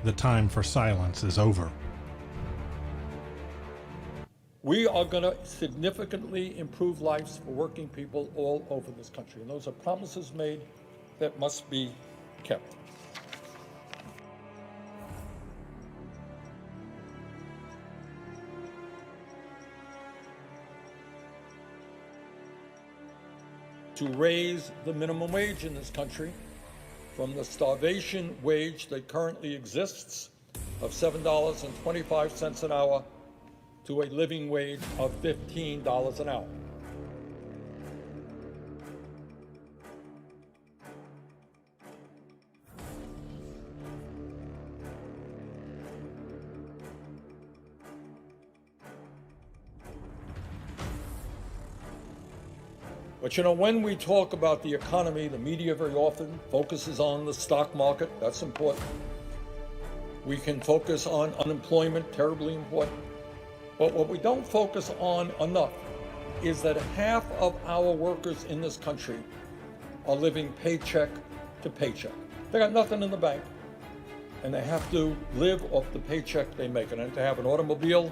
the time for silence is over. We are going to significantly improve lives for working people all over this country, and those are promises made that must be kept. To raise the minimum wage in this country from the starvation wage that currently exists of $7.25 an hour to a living wage of $15 an hour. But you know, when we talk about the economy, the media very often focuses on the stock market. That's important. We can focus on unemployment, terribly important. But what we don't focus on enough is that half of our workers in this country are living paycheck to paycheck. They got nothing in the bank, and they have to live off the paycheck they make. And if they have an automobile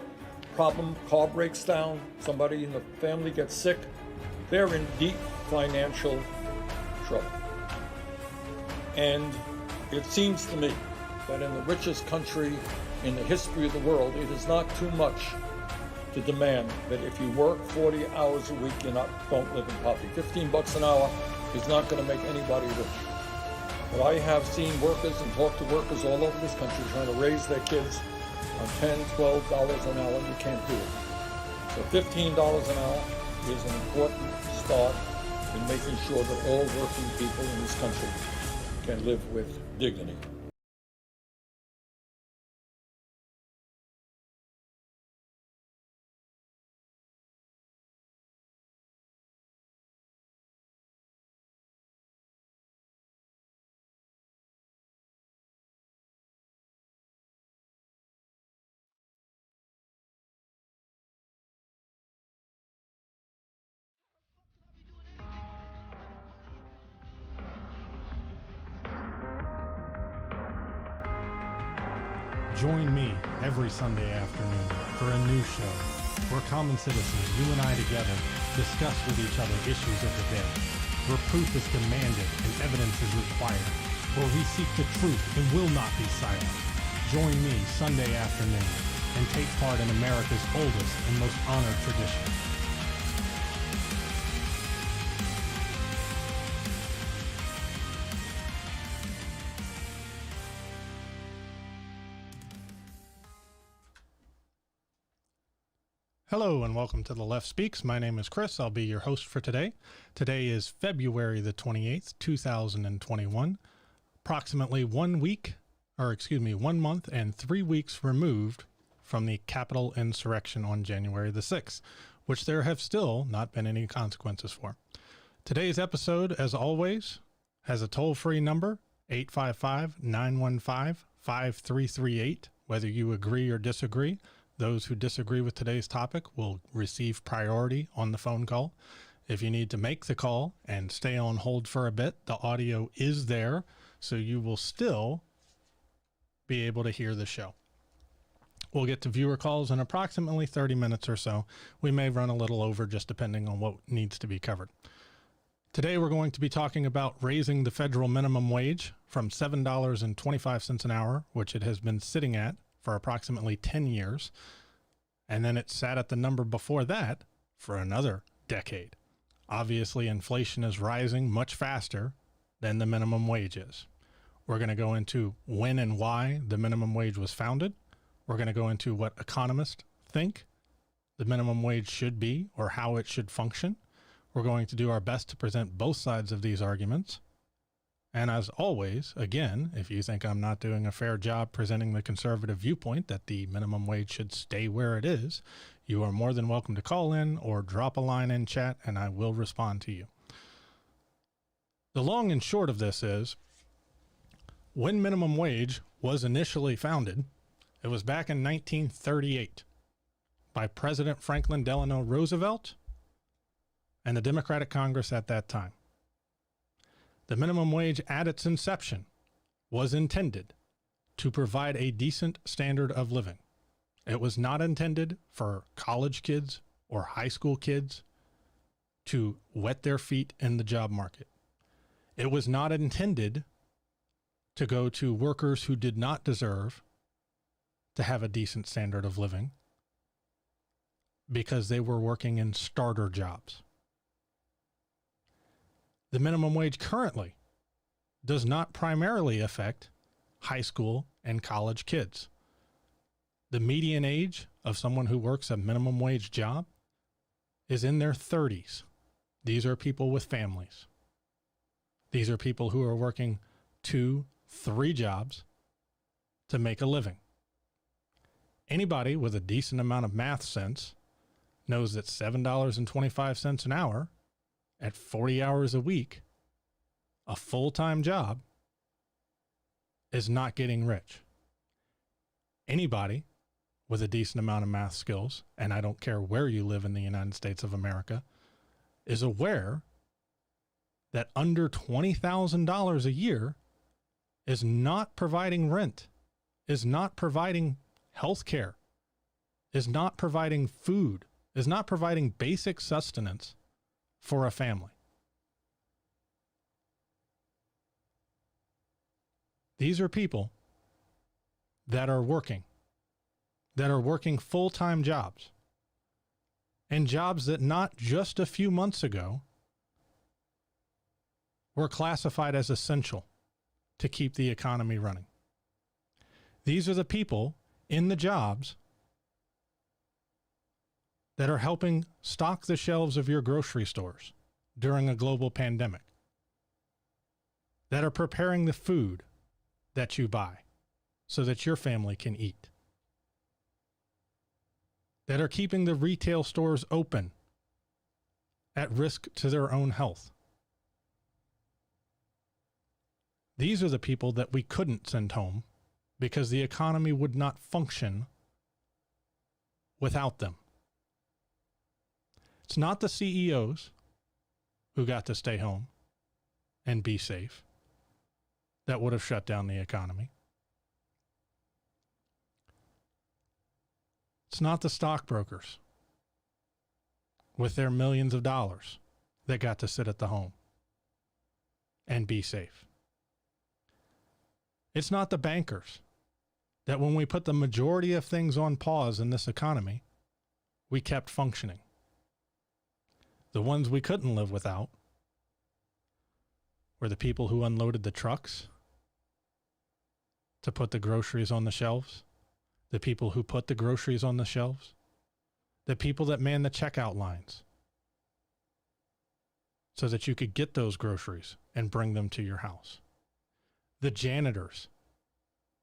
problem, car breaks down, somebody in the family gets sick, they're in deep financial trouble. And it seems to me that in the richest country in the history of the world, it is not too much to demand that if you work 40 hours a week, don't live in poverty. $15 an hour is not going to make anybody rich. But I have seen workers and talked to workers all over this country trying to raise their kids on $10, $12 an hour. You can't do it. So $15 an hour is an important start in making sure that all working people in this country can live with dignity. Join me every Sunday afternoon for a new show where common citizens, you and I together, discuss with each other issues of the day, where proof is demanded and evidence is required, where we seek the truth and will not be silent. Join me Sunday afternoon and take part in America's oldest and most honored tradition. Hello and welcome to The Left Speaks. My name is Chris. I'll be your host for today. Today is February the 28th, 2021. Approximately 1 month and 3 weeks removed from the Capitol insurrection on January the 6th, which there have still not been any consequences for. Today's episode, as always, has a toll-free number, 855-915-5338, whether you agree or disagree. Those who disagree with today's topic will receive priority on the phone call. If you need to make the call and stay on hold for a bit, the audio is there, so you will still be able to hear the show. We'll get to viewer calls in approximately 30 minutes or so. We may run a little over just depending on what needs to be covered. Today we're going to be talking about raising the federal minimum wage from $7.25 an hour, which it has been sitting at for approximately 10 years, and then it sat at the number before that for another decade. Obviously, inflation is rising much faster than the minimum wage is. We're going to go into when and why the minimum wage was founded. We're going to go into what economists think the minimum wage should be or how it should function. We're going to do our best to present both sides of these arguments. And as always, again, if you think I'm not doing a fair job presenting the conservative viewpoint that the minimum wage should stay where it is, you are more than welcome to call in or drop a line in chat and I will respond to you. The long and short of this is, when minimum wage was initially founded, it was back in 1938 by President Franklin Delano Roosevelt and the Democratic Congress at that time. The minimum wage at its inception was intended to provide a decent standard of living. It was not intended for college kids or high school kids to wet their feet in the job market. It was not intended to go to workers who did not deserve to have a decent standard of living because they were working in starter jobs. The minimum wage currently does not primarily affect high school and college kids. The median age of someone who works a minimum wage job is in their 30s. These are people with families. These are people who are working 2, 3 jobs to make a living. Anybody with a decent amount of math sense knows that $7.25 an hour at 40 hours a week, a full-time job, is not getting rich. Anybody with a decent amount of math skills, and I don't care where you live in the United States of America, is aware that under $20,000 a year is not providing rent, is not providing health care, is not providing food, is not providing basic sustenance for a family. These are people that are working full-time jobs, and jobs that not just a few months ago were classified as essential to keep the economy running. These are the people in the jobs that are helping stock the shelves of your grocery stores during a global pandemic, that are preparing the food that you buy so that your family can eat, that are keeping the retail stores open at risk to their own health. These are the people that we couldn't send home because the economy would not function without them. It's not the CEOs who got to stay home and be safe that would have shut down the economy. It's not the stockbrokers with their millions of dollars that got to sit at the home and be safe. It's not the bankers that when we put the majority of things on pause in this economy, we kept functioning. The ones we couldn't live without were the people who unloaded the trucks to put the groceries on the shelves, the people who put the groceries on the shelves, the people that man the checkout lines so that you could get those groceries and bring them to your house, the janitors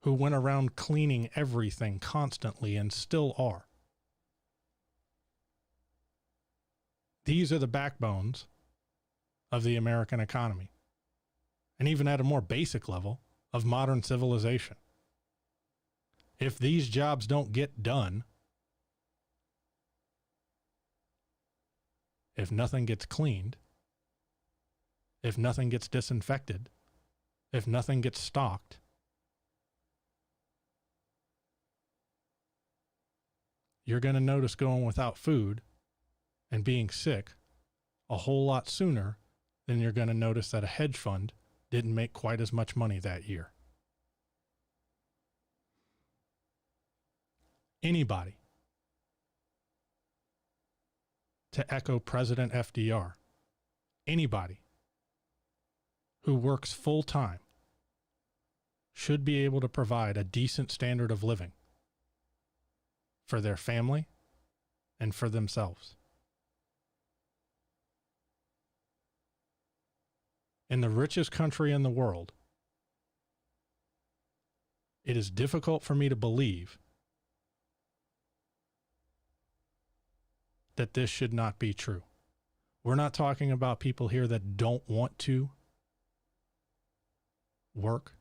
who went around cleaning everything constantly and still are. These are the backbones of the American economy, and even at a more basic level of modern civilization. If these jobs don't get done, if nothing gets cleaned, if nothing gets disinfected, if nothing gets stocked, you're going to notice going without food and being sick a whole lot sooner than you're going to notice that a hedge fund didn't make quite as much money that year. Anybody, to echo President FDR, anybody who works full time should be able to provide a decent standard of living for their family and for themselves. In the richest country in the world, it is difficult for me to believe that this should not be true. We're not talking about people here that don't want to work.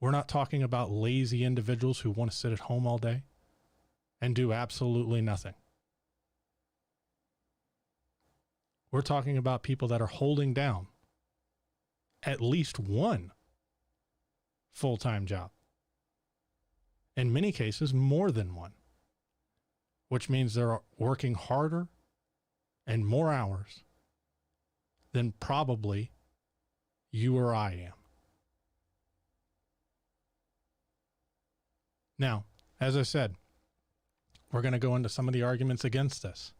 We're not talking about lazy individuals who want to sit at home all day and do absolutely nothing. We're talking about people that are holding down at least one full-time job. In many cases, more than one, which means they're working harder and more hours than probably you or I am. Now, as I said, we're going to go into some of the arguments against this,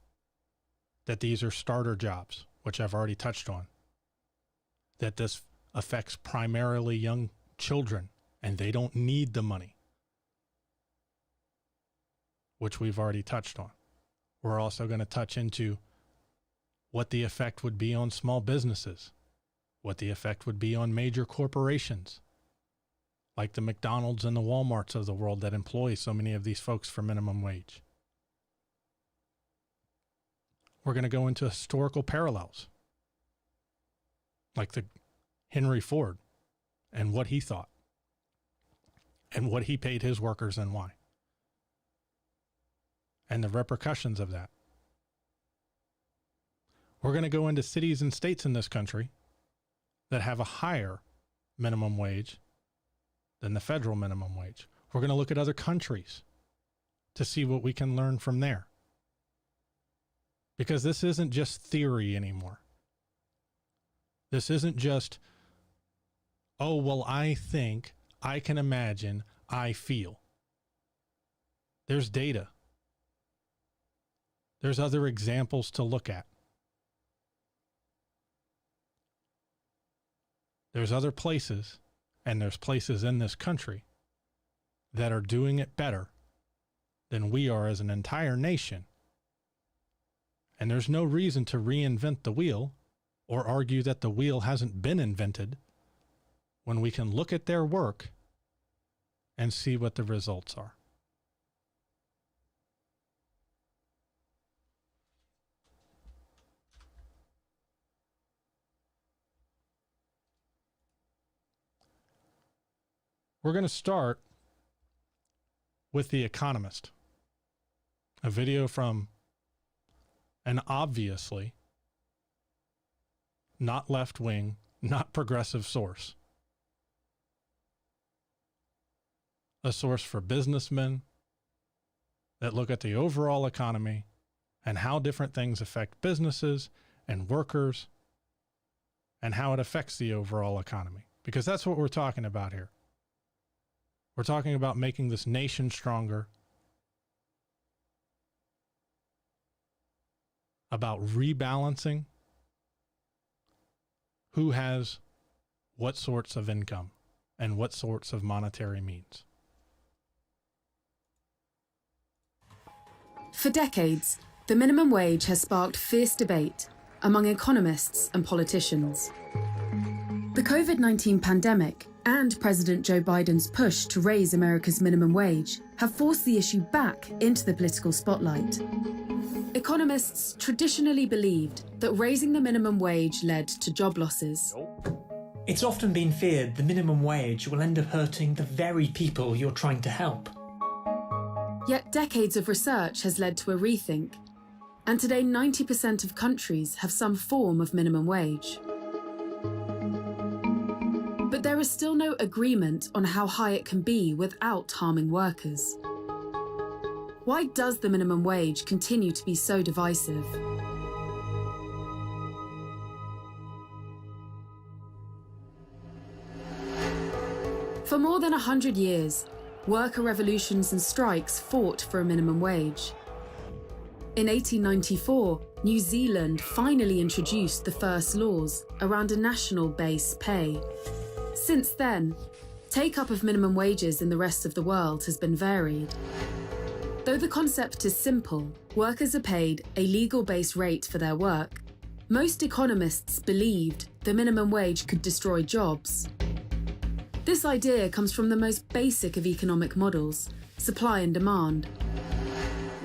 that these are starter jobs, which I've already touched on, that this affects primarily young children and they don't need the money, which we've already touched on. We're also going to touch into what the effect would be on small businesses, what the effect would be on major corporations, like the McDonald's and the Walmarts of the world that employ so many of these folks for minimum wage. We're going to go into historical parallels, like the Henry Ford and what he thought and what he paid his workers and why, and the repercussions of that. We're going to go into cities and states in this country that have a higher minimum wage than the federal minimum wage. We're going to look at other countries to see what we can learn from there. Because this isn't just theory anymore. This isn't just, oh, well, I think, I can imagine, I feel. There's data. There's other examples to look at. There's other places, and there's places in this country that are doing it better than we are as an entire nation. And there's no reason to reinvent the wheel or argue that the wheel hasn't been invented when we can look at their work and see what the results are. We're going to start with The Economist, a video from an obviously not left-wing, not progressive source. A source for businessmen that look at the overall economy and how different things affect businesses and workers and how it affects the overall economy. Because that's what we're talking about here. We're talking about making this nation stronger, about rebalancing who has what sorts of income and what sorts of monetary means. For decades, the minimum wage has sparked fierce debate among economists and politicians. The COVID-19 pandemic and President Joe Biden's push to raise America's minimum wage have forced the issue back into the political spotlight. Economists traditionally believed that raising the minimum wage led to job losses. It's often been feared the minimum wage will end up hurting the very people you're trying to help. Yet decades of research has led to a rethink, and today 90% of countries have some form of minimum wage. But there is still no agreement on how high it can be without harming workers. Why does the minimum wage continue to be so divisive? For more than 100 years, worker revolutions and strikes fought for a minimum wage. In 1894, New Zealand finally introduced the first laws around a national base pay. Since then, take-up of minimum wages in the rest of the world has been varied. Though the concept is simple, workers are paid a legal base rate for their work. Most economists believed the minimum wage could destroy jobs. This idea comes from the most basic of economic models, supply and demand.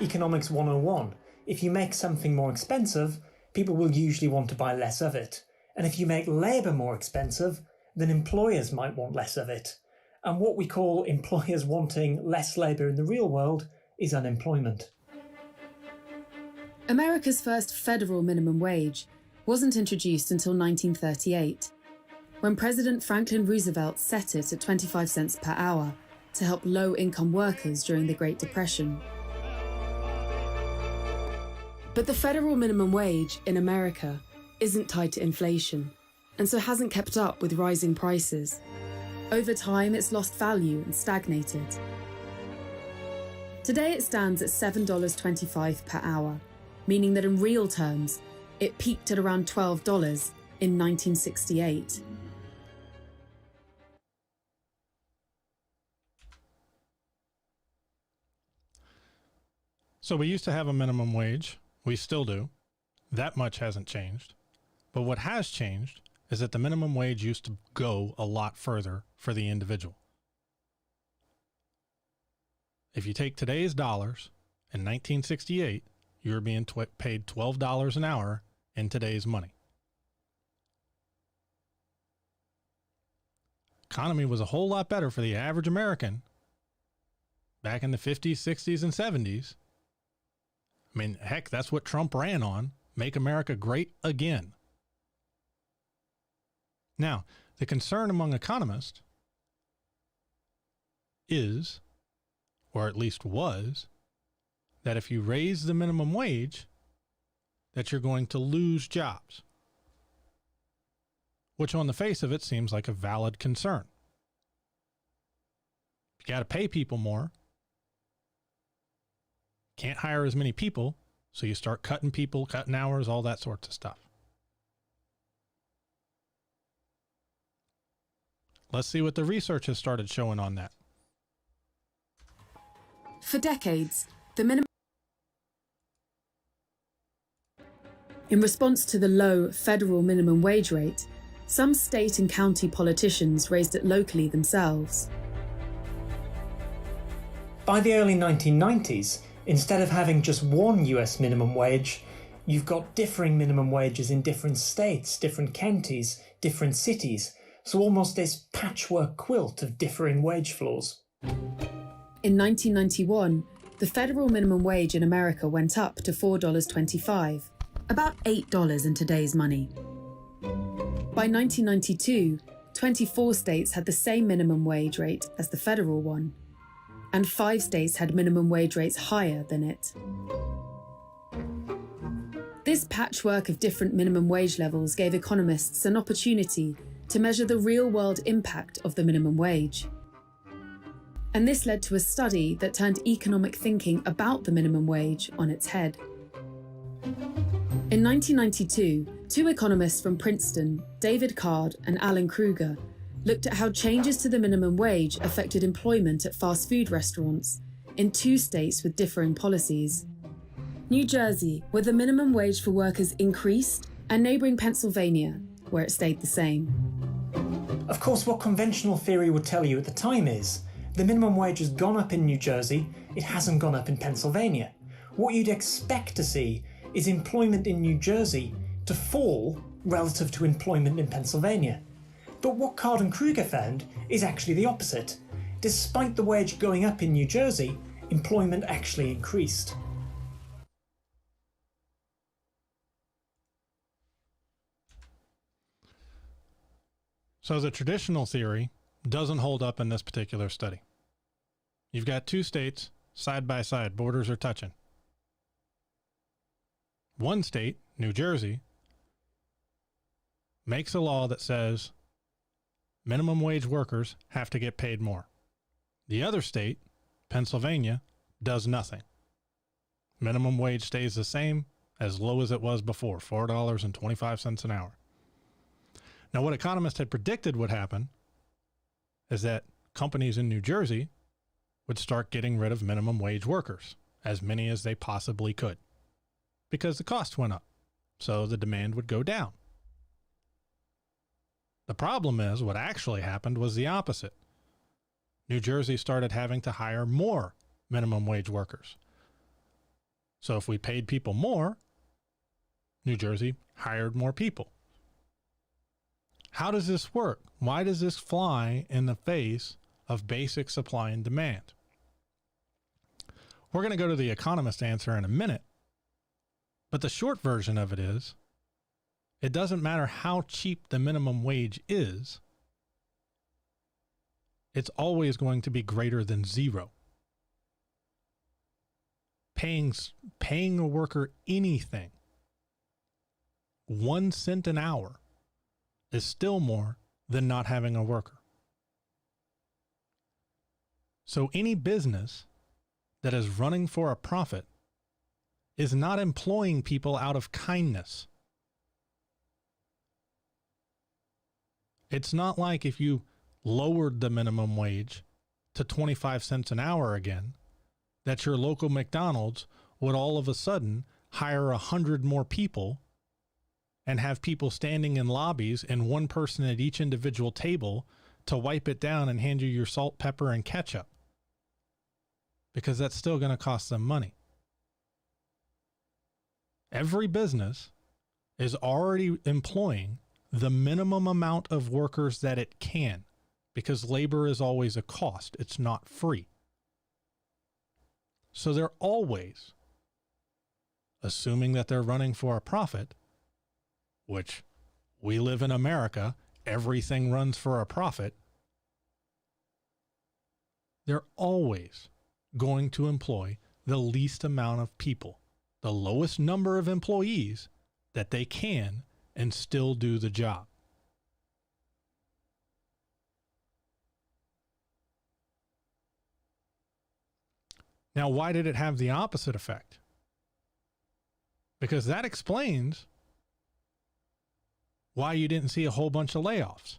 Economics 101. If you make something more expensive, people will usually want to buy less of it. And if you make labour more expensive, then employers might want less of it. And what we call employers wanting less labour in the real world is unemployment. America's first federal minimum wage wasn't introduced until 1938, when President Franklin Roosevelt set it at 25 cents per hour to help low-income workers during the Great Depression. But the federal minimum wage in America isn't tied to inflation, and so hasn't kept up with rising prices. Over time, it's lost value and stagnated. Today it stands at $7.25 per hour, meaning that in real terms, it peaked at around $12 in 1968. So we used to have a minimum wage. We still do. That much hasn't changed. But what has changed is that the minimum wage used to go a lot further for the individual. If you take today's dollars, in 1968, you were being paid $12 an hour in today's money. Economy was a whole lot better for the average American back in the 50s, 60s, and 70s. I mean, heck, that's what Trump ran on. Make America great again. Now, the concern among economists is, or at least was, that if you raise the minimum wage, that you're going to lose jobs, which on the face of it seems like a valid concern. You got to pay people more. Can't hire as many people, so you start cutting people, cutting hours, all that sorts of stuff. Let's see what the research has started showing on that. For decades, the minimum... In response to the low federal minimum wage rate, some state and county politicians raised it locally themselves. By the early 1990s, instead of having just one US minimum wage, you've got differing minimum wages in different states, different counties, different cities, so almost this patchwork quilt of differing wage floors. In 1991, the federal minimum wage in America went up to $4.25, about $8 in today's money. By 1992, 24 states had the same minimum wage rate as the federal one, and 5 states had minimum wage rates higher than it. This patchwork of different minimum wage levels gave economists an opportunity to measure the real-world impact of the minimum wage. And this led to a study that turned economic thinking about the minimum wage on its head. In 1992, 2 economists from Princeton, David Card and Alan Kruger, looked at how changes to the minimum wage affected employment at fast food restaurants in 2 states with differing policies. New Jersey, where the minimum wage for workers increased, and neighbouring Pennsylvania, where it stayed the same. Of course, what conventional theory would tell you at the time is the minimum wage has gone up in New Jersey, it hasn't gone up in Pennsylvania. What you'd expect to see is employment in New Jersey to fall relative to employment in Pennsylvania. But what Card and Kruger found is actually the opposite. Despite the wage going up in New Jersey, employment actually increased. So the traditional theory doesn't hold up in this particular study. You've got 2 states side by side, borders are touching. One state, New Jersey, makes a law that says minimum wage workers have to get paid more. The other state, Pennsylvania, does nothing. Minimum wage stays the same, as low as it was before, $4.25 an hour. Now, what economists had predicted would happen is that companies in New Jersey would start getting rid of minimum wage workers, as many as they possibly could, because the cost went up, so the demand would go down. The problem is what actually happened was the opposite. New Jersey started having to hire more minimum wage workers. So if we paid people more, New Jersey hired more people. How does this work? Why does this fly in the face of basic supply and demand? We're going to go to the economist answer in a minute, but the short version of it is, it doesn't matter how cheap the minimum wage is. it's always going to be greater than zero. Paying a worker anything, 1 cent an hour, is still more than not having a worker. So any business that is running for a profit is not employing people out of kindness. It's not like if you lowered the minimum wage to 25 cents an hour again, that your local McDonald's would all of a sudden hire 100 more people and have people standing in lobbies and one person at each individual table to wipe it down and hand you your salt, pepper, and ketchup. Because that's still going to cost them money. Every business is already employing the minimum amount of workers that it can, because labor is always a cost. It's not free. So they're always, assuming that they're running for a profit, which we live in America, everything runs for a profit. They're always going to employ the least amount of people, the lowest number of employees that they can, and still do the job. Now, why did it have the opposite effect? Because that explains why you didn't see a whole bunch of layoffs.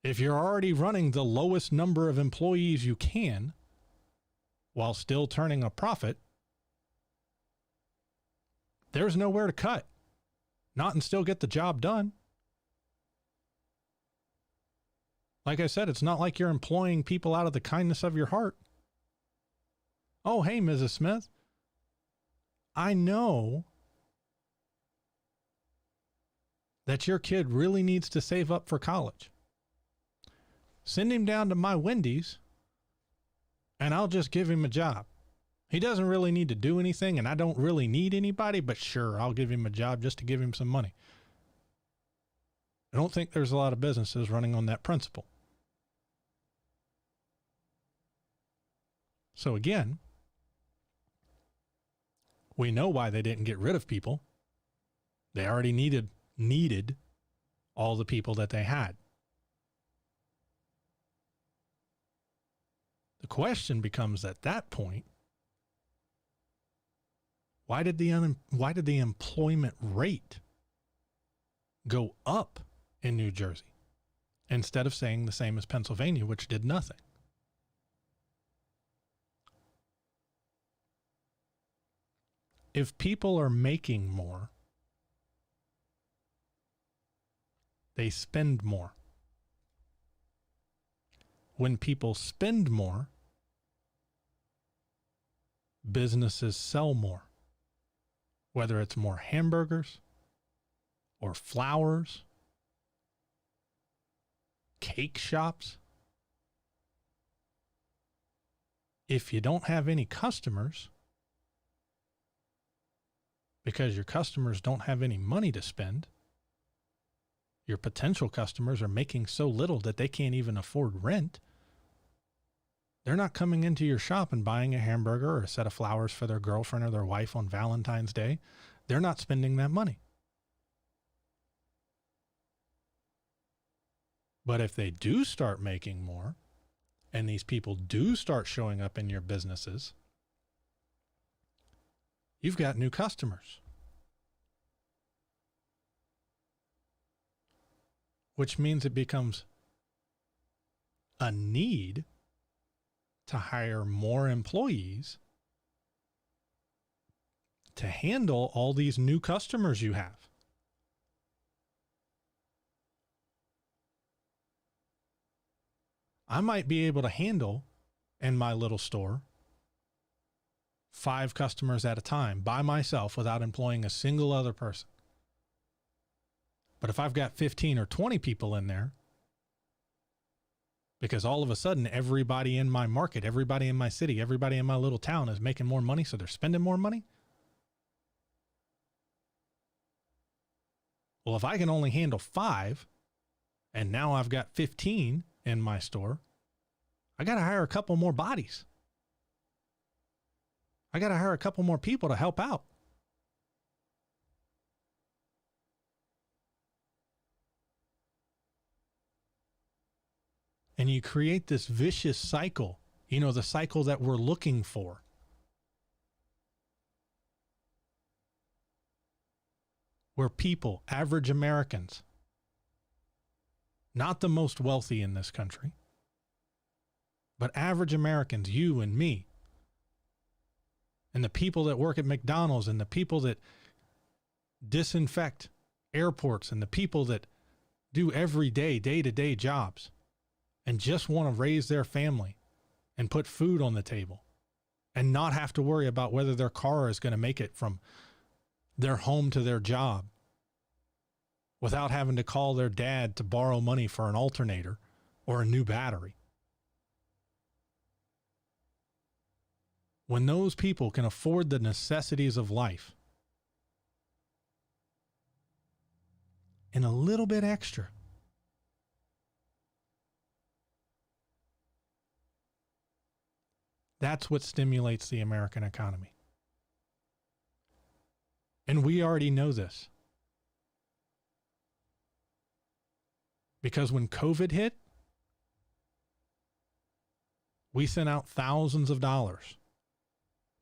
If you're already running the lowest number of employees you can while still turning a profit, there's nowhere to cut. Not and still get the job done. Like I said, it's not like you're employing people out of the kindness of your heart. Oh, hey, Mrs. Smith, I know that your kid really needs to save up for college. Send him down to my Wendy's and I'll just give him a job. He doesn't really need to do anything and I don't really need anybody, but sure, I'll give him a job just to give him some money. I don't think there's a lot of businesses running on that principle. So again, we know why they didn't get rid of people. They already needed all the people that they had. The question becomes at that point, why did the employment rate go up in New Jersey instead of saying the same as Pennsylvania, which did nothing? If people are making more, they spend more. When people spend more, businesses sell more. Whether it's more hamburgers or flowers, cake shops. If you don't have any customers, because your customers don't have any money to spend, your potential customers are making so little that they can't even afford rent. They're not coming into your shop and buying a hamburger or a set of flowers for their girlfriend or their wife on Valentine's Day. They're not spending that money. But if they do start making more, and these people do start showing up in your businesses, you've got new customers. Which means it becomes a need to hire more employees to handle all these new customers you have. I might be able to handle in my little store 5 customers at a time by myself without employing a single other person. But if I've got 15 or 20 people in there, because all of a sudden everybody in my market, everybody in my city, everybody in my little town is making more money, so they're spending more money. Well, if I can only handle 5 and now I've got 15 in my store, I got to hire a couple more bodies. I got to hire a couple more people to help out. And you create this vicious cycle, you know, the cycle that we're looking for. Where people, average Americans, not the most wealthy in this country, but average Americans, you and me, and the people that work at McDonald's, and the people that disinfect airports, and the people that do everyday, day-to-day jobs, and just want to raise their family and put food on the table and not have to worry about whether their car is going to make it from their home to their job without having to call their dad to borrow money for an alternator or a new battery. When those people can afford the necessities of life and a little bit extra, that's what stimulates the American economy. And we already know this. Because when COVID hit, we sent out thousands of dollars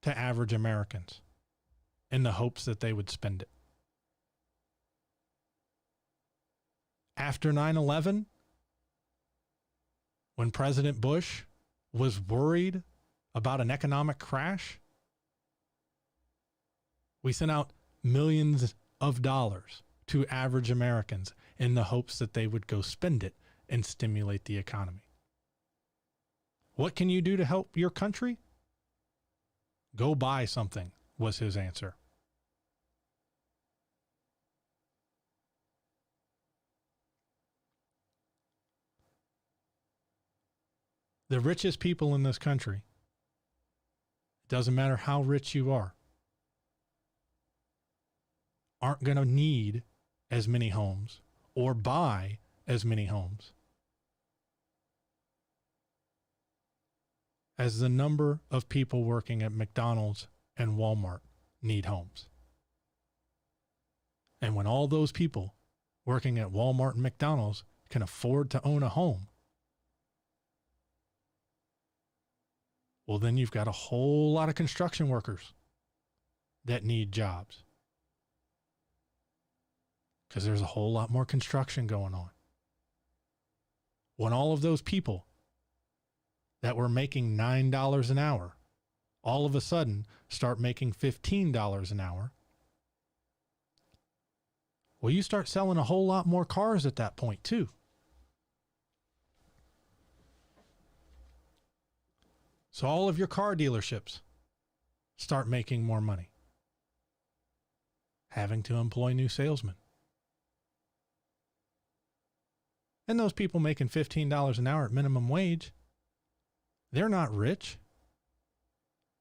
to average Americans in the hopes that they would spend it. After 9/11, when President Bush was worried about an economic crash, we sent out millions of dollars to average Americans in the hopes that they would go spend it and stimulate the economy. What can you do to help your country? Go buy something, was his answer. The richest people in this country, it doesn't matter how rich you are, aren't going to need as many homes or buy as many homes as the number of people working at McDonald's and Walmart need homes. And when all those people working at Walmart and McDonald's can afford to own a home, well, then you've got a whole lot of construction workers that need jobs. Because there's a whole lot more construction going on. When all of those people that were making $9 an hour all of a sudden start making $15 an hour, well, you start selling a whole lot more cars at that point too. So all of your car dealerships start making more money, having to employ new salesmen. And those people making $15 an hour at minimum wage, they're not rich.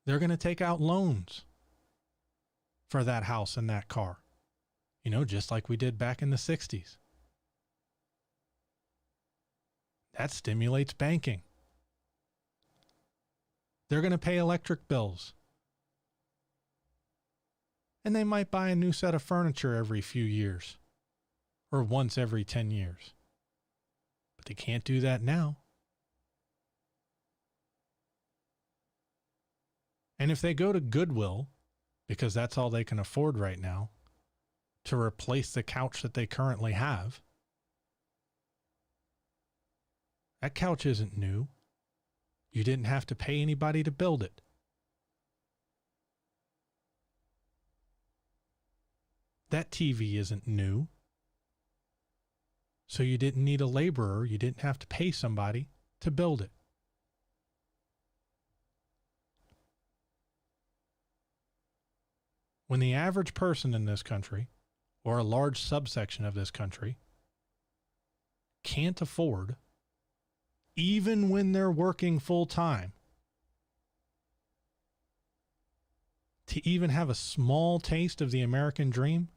They're going to take out loans for that house and that car, you know, just like we did back in the 60s. That stimulates banking. They're going to pay electric bills. And they might buy a new set of furniture every few years or once every 10 years. But they can't do that now. And if they go to Goodwill, because that's all they can afford right now, to replace the couch that they currently have, that couch isn't new. You didn't have to pay anybody to build it. That TV isn't new. So you didn't need a laborer. You didn't have to pay somebody to build it. When the average person in this country, or a large subsection of this country, can't afford, even when they're working full time, to even have a small taste of the American dream,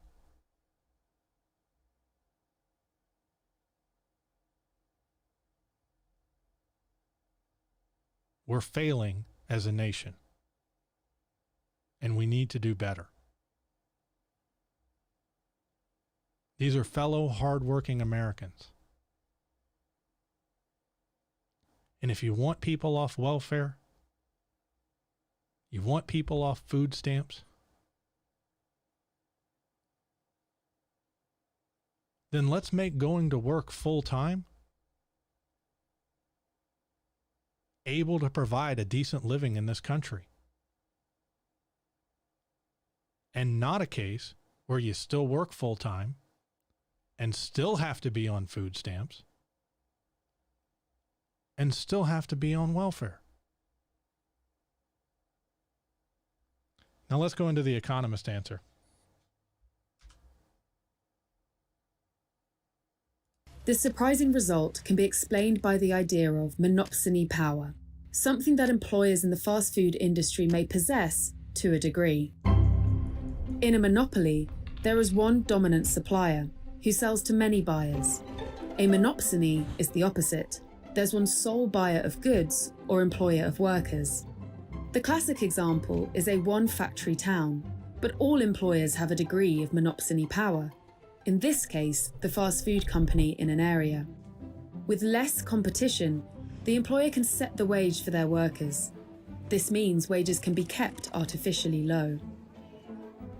We're failing as a nation, and we need to do better. These are fellow hardworking Americans. And if you want people off welfare, you want people off food stamps, then let's make going to work full time able to provide a decent living in this country. And not a case where you still work full time and still have to be on food stamps and still have to be on welfare. Now let's go into the economist answer. This surprising result can be explained by the idea of monopsony power, something that employers in the fast food industry may possess to a degree. In a monopoly, there is one dominant supplier who sells to many buyers. A monopsony is the opposite. There's one sole buyer of goods or employer of workers. The classic example is a one-factory town, but all employers have a degree of monopsony power. In this case, the fast food company in an area. With less competition, the employer can set the wage for their workers. This means wages can be kept artificially low.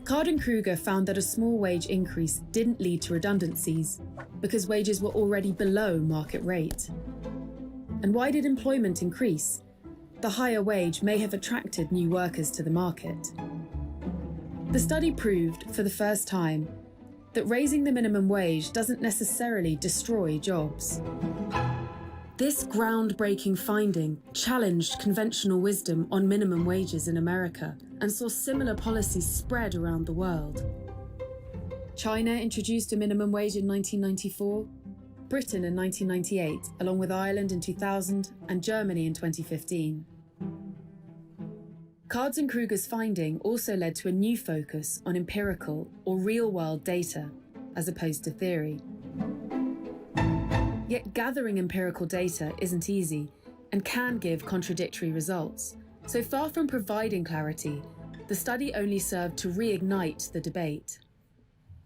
Card and Kruger found that a small wage increase didn't lead to redundancies because wages were already below market rate. And why did employment increase? The higher wage may have attracted new workers to the market. The study proved, for the first time, that raising the minimum wage doesn't necessarily destroy jobs. This groundbreaking finding challenged conventional wisdom on minimum wages in America and saw similar policies spread around the world. China introduced a minimum wage in 1994, Britain in 1998, along with Ireland in 2000 and Germany in 2015. Cards and Kruger's finding also led to a new focus on empirical or real-world data, as opposed to theory. Yet gathering empirical data isn't easy and can give contradictory results. So far from providing clarity, the study only served to reignite the debate.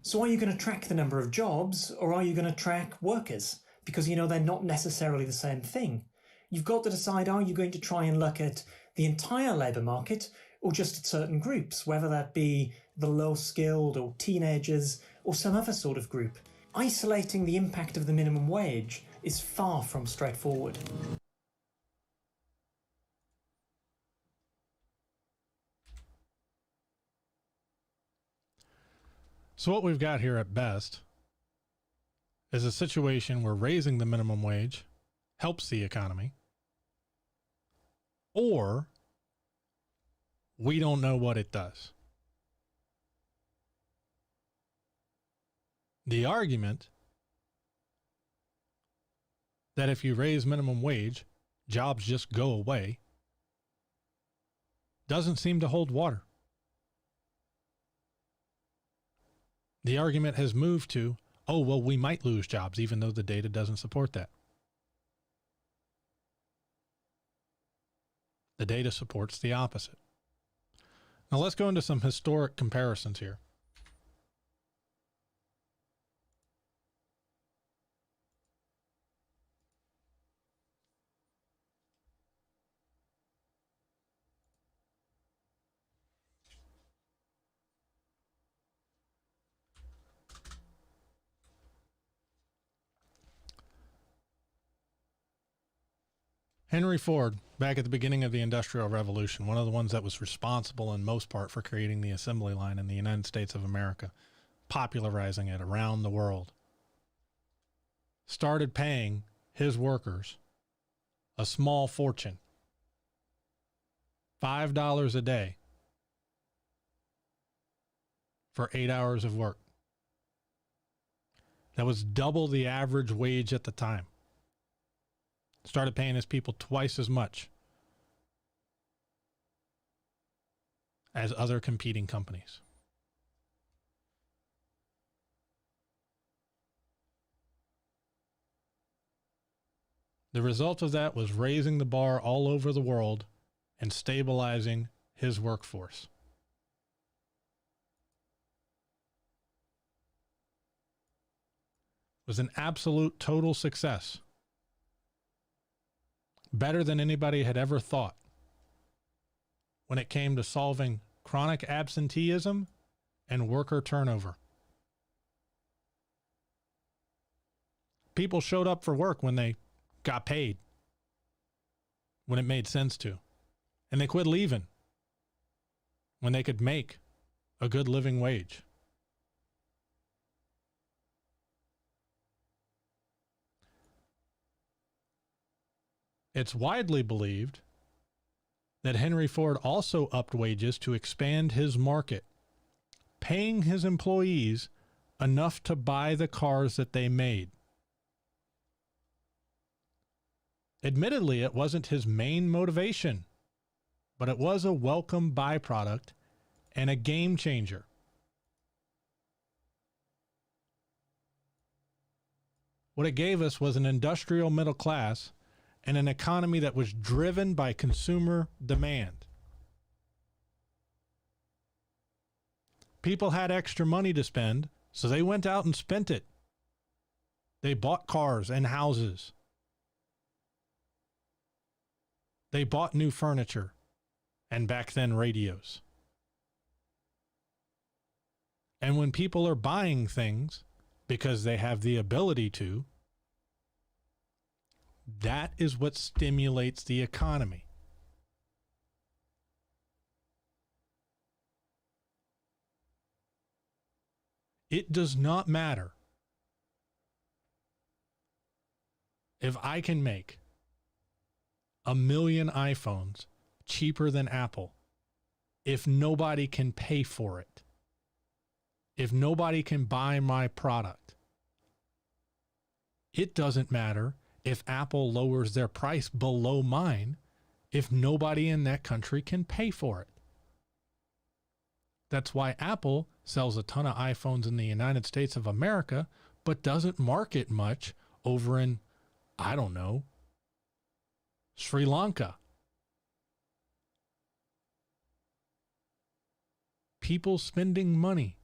So are you going to track the number of jobs, or are you going to track workers? Because, they're not necessarily the same thing. You've got to decide, are you going to try and look at the entire labour market or just at certain groups, whether that be the low-skilled or teenagers or some other sort of group? Isolating the impact of the minimum wage is far from straightforward. So what we've got here at best is a situation where raising the minimum wage helps the economy, or we don't know what it does. The argument that if you raise minimum wage, jobs just go away doesn't seem to hold water. The argument has moved to, oh, well, we might lose jobs, even though the data doesn't support that. The data supports the opposite. Now let's go into some historic comparisons here. Henry Ford, back at the beginning of the Industrial Revolution, one of the ones that was responsible in most part for creating the assembly line in the United States of America, popularizing it around the world, started paying his workers a small fortune, $5 a day for 8 hours of work. That was double the average wage at the time. Started paying his people twice as much as other competing companies. The result of that was raising the bar all over the world and stabilizing his workforce. It was an absolute total success. Better than anybody had ever thought when it came to solving chronic absenteeism and worker turnover. People showed up for work when they got paid, when it made sense to, and they quit leaving when they could make a good living wage. It's widely believed that Henry Ford also upped wages to expand his market, paying his employees enough to buy the cars that they made. Admittedly, it wasn't his main motivation, but it was a welcome byproduct and a game changer. What it gave us was an industrial middle class and an economy that was driven by consumer demand. People had extra money to spend, so they went out and spent it. They bought cars and houses. They bought new furniture, and back then radios. And when people are buying things because they have the ability to, that is what stimulates the economy. It does not matter if I can make 1 million iPhones cheaper than Apple if nobody can pay for it, if nobody can buy my product. It doesn't matter if Apple lowers their price below mine if nobody in that country can pay for it. That's why Apple sells a ton of iPhones in the United States of America, but doesn't market much over in, I don't know, Sri Lanka. People spending money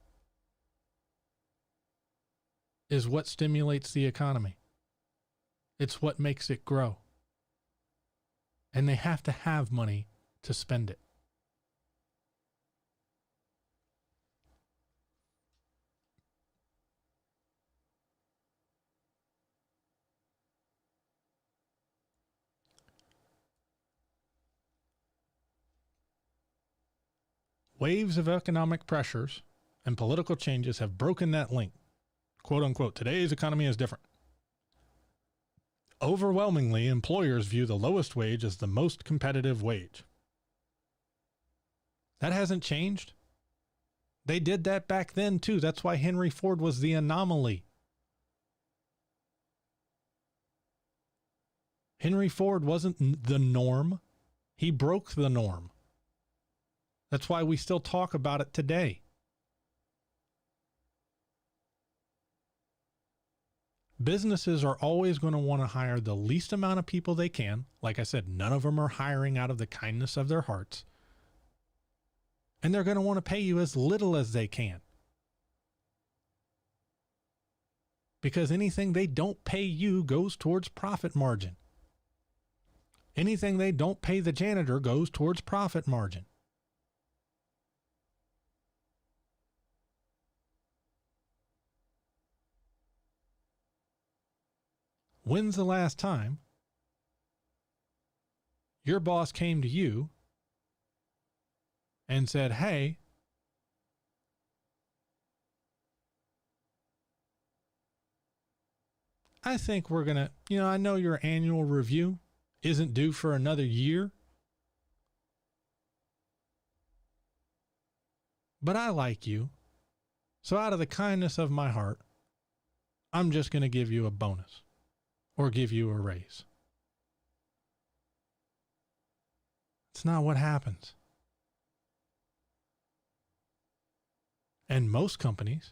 is what stimulates the economy. It's what makes it grow. And they have to have money to spend it. Waves of economic pressures and political changes have broken that link. Quote unquote, today's economy is different. Overwhelmingly, employers view the lowest wage as the most competitive wage. That hasn't changed. They did that back then too. That's why Henry Ford was the anomaly. Henry Ford wasn't the norm. He broke the norm. That's why we still talk about it today. Businesses are always going to want to hire the least amount of people they can. Like I said, none of them are hiring out of the kindness of their hearts. And they're going to want to pay you as little as they can. Because anything they don't pay you goes towards profit margin. Anything they don't pay the janitor goes towards profit margin. When's the last time your boss came to you and said, hey, I think we're going to, I know your annual review isn't due for another year, but I like you. So out of the kindness of my heart, I'm just going to give you a bonus. Or give you a raise. It's not what happens. And most companies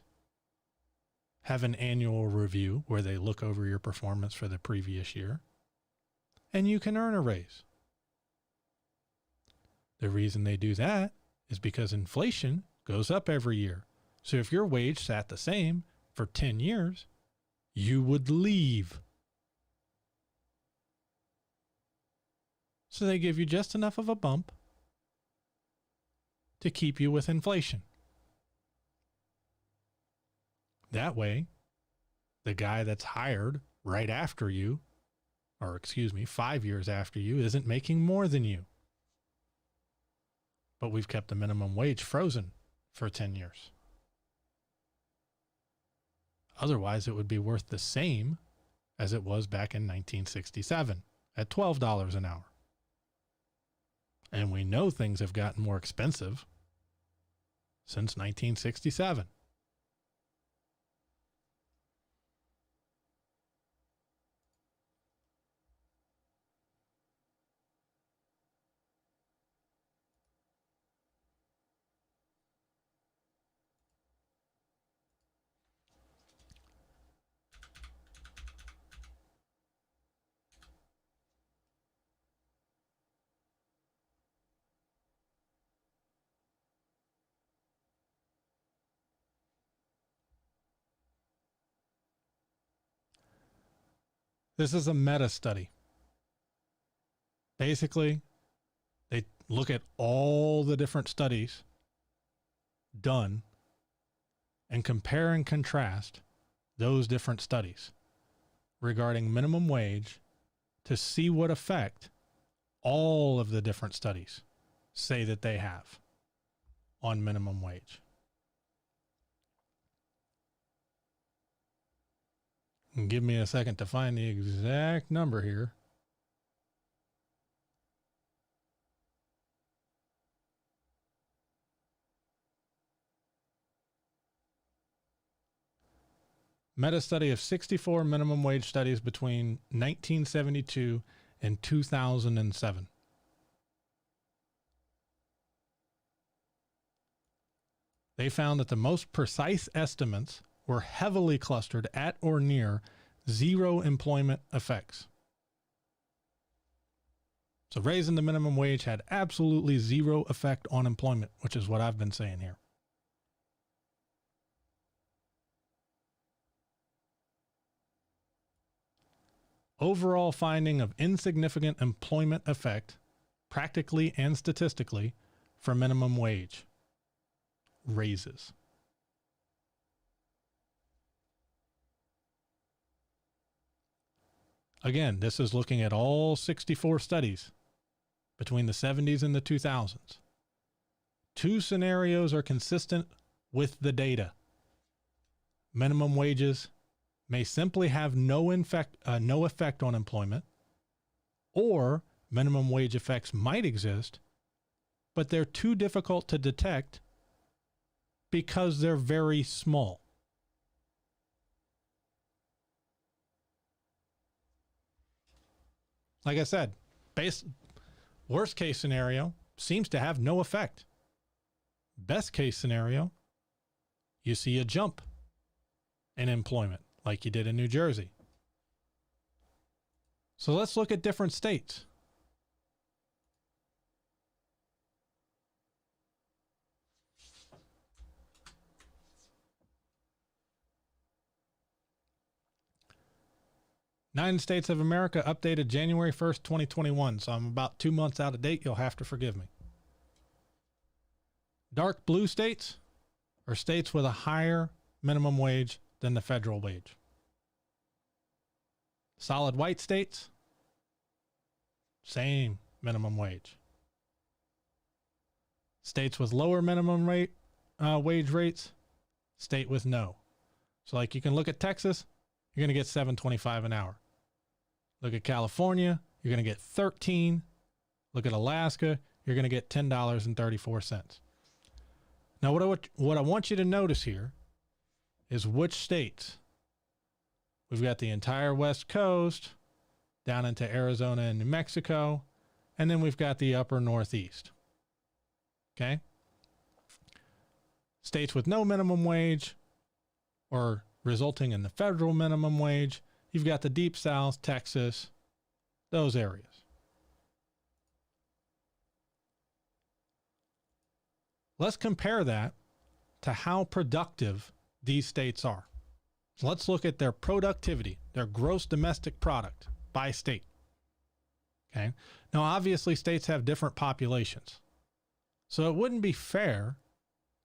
have an annual review where they look over your performance for the previous year. and you can earn a raise. The reason they do that is because inflation goes up every year. So if your wage sat the same for 10 years, you would leave. So they give you just enough of a bump to keep you with inflation. That way, the guy that's hired right after you, or excuse me, 5 years after you, isn't making more than you. But we've kept the minimum wage frozen for 10 years. Otherwise, it would be worth the same as it was back in 1967 at $12 an hour. And we know things have gotten more expensive since 1967. This is a meta study. Basically, they look at all the different studies done and compare and contrast those different studies regarding minimum wage to see what effect all of the different studies say that they have on minimum wage. And give me a second to find the exact number here. Meta study of 64 minimum wage studies between 1972 and 2007. They found that the most precise estimates were heavily clustered at or near zero employment effects. So raising the minimum wage had absolutely zero effect on employment, which is what I've been saying here. Overall finding of insignificant employment effect, practically and statistically, for minimum wage raises. Again, this is looking at all 64 studies between the 70s and the 2000s. Two scenarios are consistent with the data. Minimum wages may simply have no effect on employment, or minimum wage effects might exist, but they're too difficult to detect because they're very small. Like I said, worst case scenario seems to have no effect. Best case scenario, you see a jump in employment like you did in New Jersey. So let's look at different states. United States of America updated January 1st, 2021. So I'm about 2 months out of date. You'll have to forgive me. Dark blue states are states with a higher minimum wage than the federal wage. Solid white states, same minimum wage. States with lower minimum wage rates, state with no. So like you can look at Texas, you're going to get $7.25 an hour. Look at California, you're going to get $13. Look at Alaska, you're going to get $10.34. Now, what I want you to notice here is which states. We've got the entire West Coast down into Arizona and New Mexico, and then we've got the upper Northeast. Okay? States with no minimum wage or resulting in the federal minimum wage, you've got the Deep South, Texas, those areas. Let's compare that to how productive these states are. So let's look at their productivity, their gross domestic product by state. Okay. Now, obviously, states have different populations. So it wouldn't be fair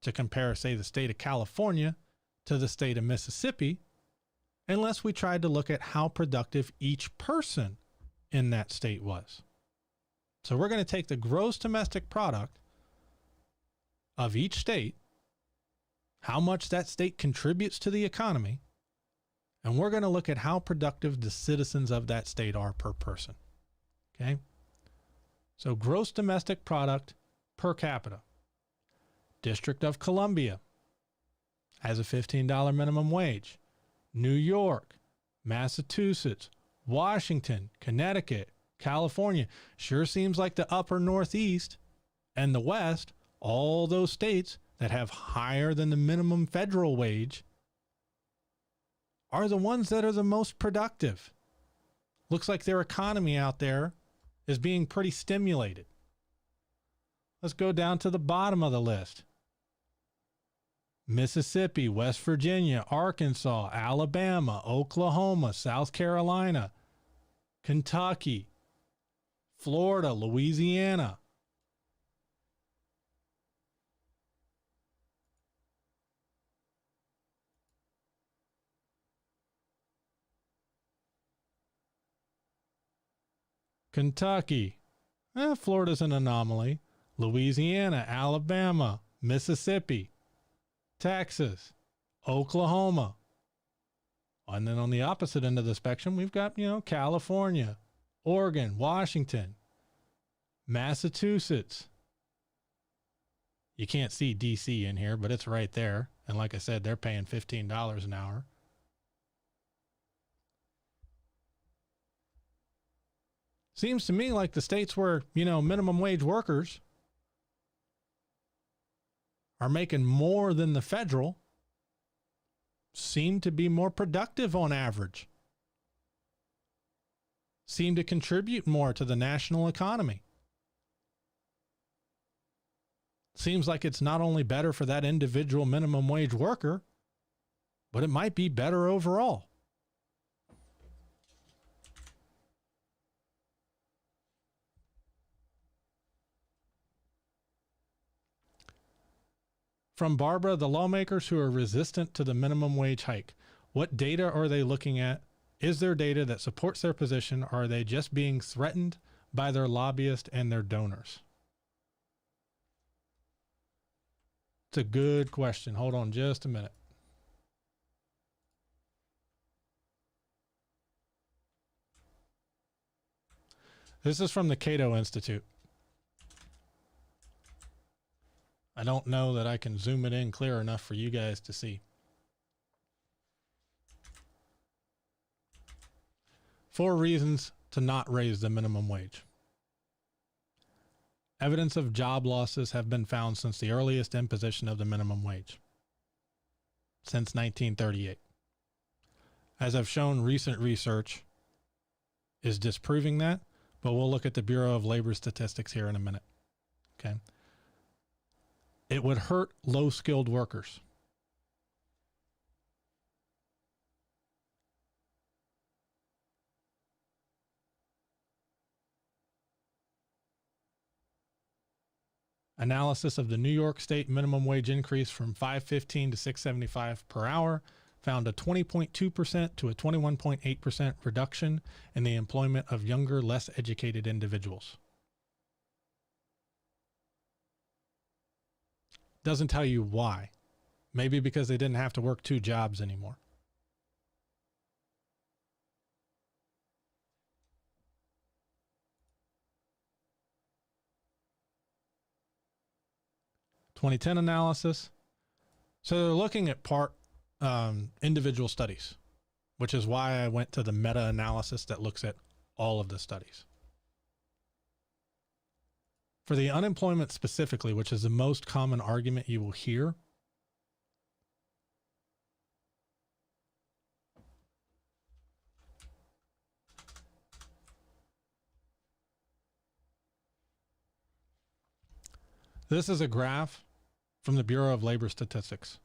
to compare, say, the state of California to the state of Mississippi unless we tried to look at how productive each person in that state was. So we're going to take the gross domestic product of each state, how much that state contributes to the economy, and we're going to look at how productive the citizens of that state are per person. Okay? So gross domestic product per capita. District of Columbia has a $15 minimum wage. New York, Massachusetts, Washington, Connecticut, California. Sure seems like the upper Northeast and the West, all those states that have higher than the minimum federal wage, are the ones that are the most productive. Looks like their economy out there is being pretty stimulated. Let's go down to the bottom of the list. Mississippi, West Virginia, Arkansas, Alabama, Oklahoma, South Carolina, Kentucky, Florida, Louisiana. Kentucky. Florida's an anomaly. Louisiana, Alabama, Mississippi, Texas, Oklahoma. And then on the opposite end of the spectrum, we've got, California, Oregon, Washington, Massachusetts. You can't see DC in here, but it's right there. And like I said, they're paying $15 an hour. Seems to me like the states where, minimum wage workers are making more than the federal seem to be more productive on average, seem to contribute more to the national economy. Seems like it's not only better for that individual minimum wage worker, but it might be better overall. From Barbara, the lawmakers who are resistant to the minimum wage hike, what data are they looking at? Is there data that supports their position, or are they just being threatened by their lobbyists and their donors? It's a good question. Hold on just a minute. This is from the Cato Institute. I don't know that I can zoom it in clear enough for you guys to see. 4 reasons to not raise the minimum wage. Evidence of job losses have been found since the earliest imposition of the minimum wage, since 1938. As I've shown, recent research is disproving that, but we'll look at the Bureau of Labor Statistics here in a minute. Okay. It would hurt low-skilled workers. Analysis of the New York State minimum wage increase from $5.15 to $6.75 per hour found a 20.2% to a 21.8% reduction in the employment of younger, less educated individuals. Doesn't tell you why. Maybe because they didn't have to work 2 jobs anymore. (2010) analysis. So they're looking at individual studies, which is why I went to the meta-analysis that looks at all of the studies. For the unemployment specifically, which is the most common argument you will hear, This is a graph from the Bureau of Labor Statistics.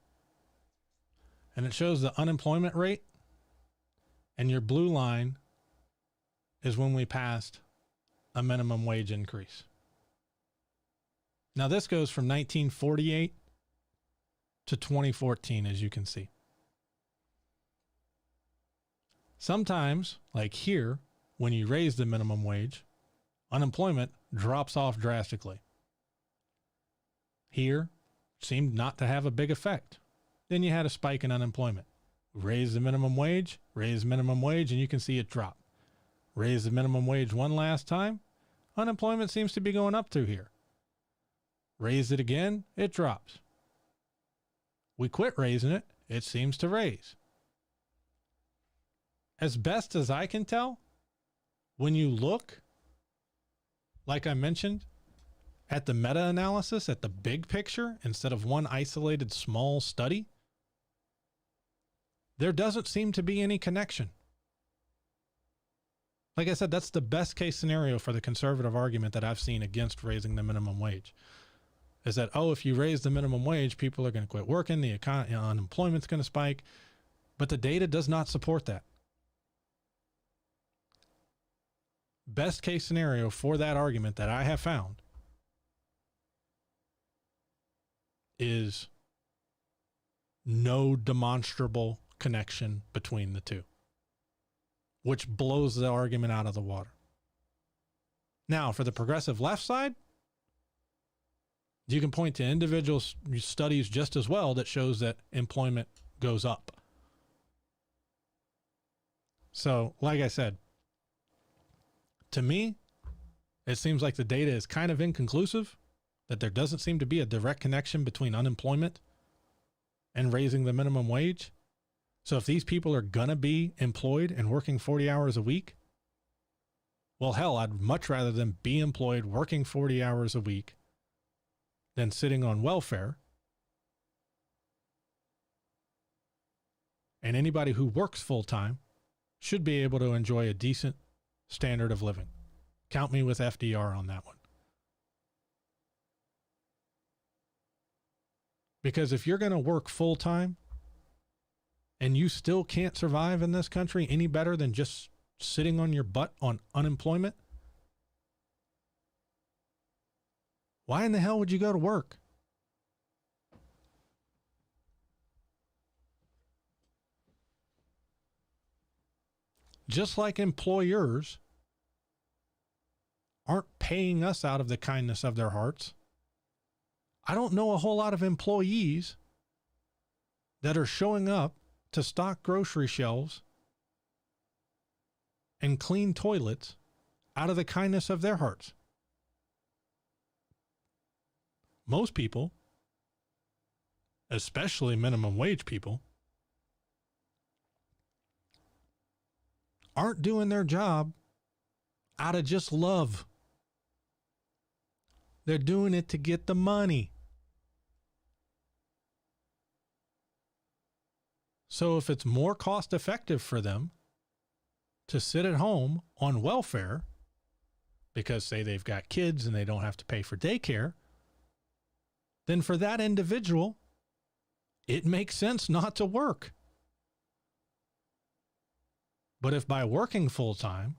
And it shows the unemployment rate. And your blue line is when we passed a minimum wage increase. Now, this goes from 1948 to 2014, as you can see. Sometimes, like here, when you raise the minimum wage, unemployment drops off drastically. Here, seemed not to have a big effect. Then you had a spike in unemployment. Raise the minimum wage, and you can see it drop. Raise the minimum wage one last time, unemployment seems to be going up through here. Raise it again, it drops. We quit raising it, it seems to raise. As best as I can tell, when you look, like I mentioned, at the meta-analysis, at the big picture, instead of one isolated small study, there doesn't seem to be any connection. Like I said, that's the best case scenario for the conservative argument that I've seen against raising the minimum wage. Is that, oh, if you raise the minimum wage, people are going to quit working, the unemployment's going to spike. But the data does not support that. Best case scenario for that argument that I have found is no demonstrable connection between the two, which blows the argument out of the water. Now, for the progressive left side, you can point to individual studies just as well that shows that employment goes up. So, like I said, to me, it seems like the data is kind of inconclusive, that there doesn't seem to be a direct connection between unemployment and raising the minimum wage. So if these people are going to be employed and working 40 hours a week, well, hell, I'd much rather them be employed working 40 hours a week than sitting on welfare. And anybody who works full-time should be able to enjoy a decent standard of living. Count me with FDR on that one. Because if you're going to work full-time and you still can't survive in this country any better than just sitting on your butt on unemployment, why in the hell would you go to work? Just like employers aren't paying us out of the kindness of their hearts, I don't know a whole lot of employees that are showing up to stock grocery shelves and clean toilets out of the kindness of their hearts. Most people, especially minimum wage people, aren't doing their job out of just love. They're doing it to get the money. So if it's more cost effective for them to sit at home on welfare, because say they've got kids and they don't have to pay for daycare, then for that individual, it makes sense not to work. But if by working full time,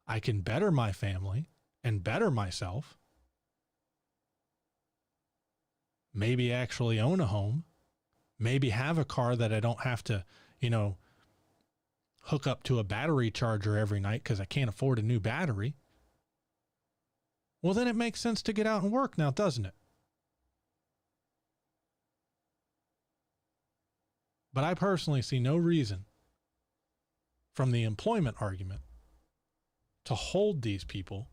I can better my family and better myself, maybe actually own a home, maybe have a car that I don't have to, hook up to a battery charger every night because I can't afford a new battery, well, then it makes sense to get out and work now, doesn't it? But I personally see no reason from the employment argument to hold these people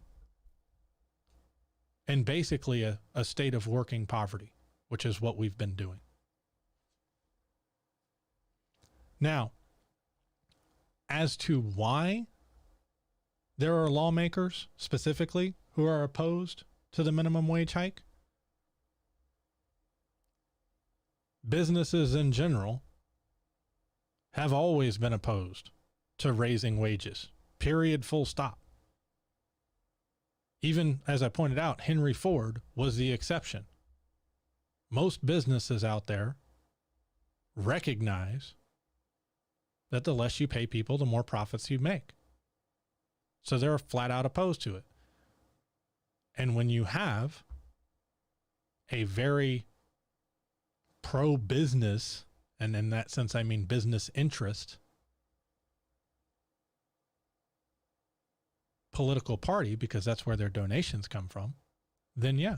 in basically a state of working poverty, which is what we've been doing. Now, as to why there are lawmakers specifically who are opposed to the minimum wage hike, businesses in general have always been opposed to raising wages, period, full stop. Even as I pointed out, Henry Ford was the exception. Most businesses out there recognize that the less you pay people, the more profits you make. So they're flat out opposed to it. And when you have a very pro-business, and in that sense I mean business interest, political party, because that's where their donations come from, then yeah.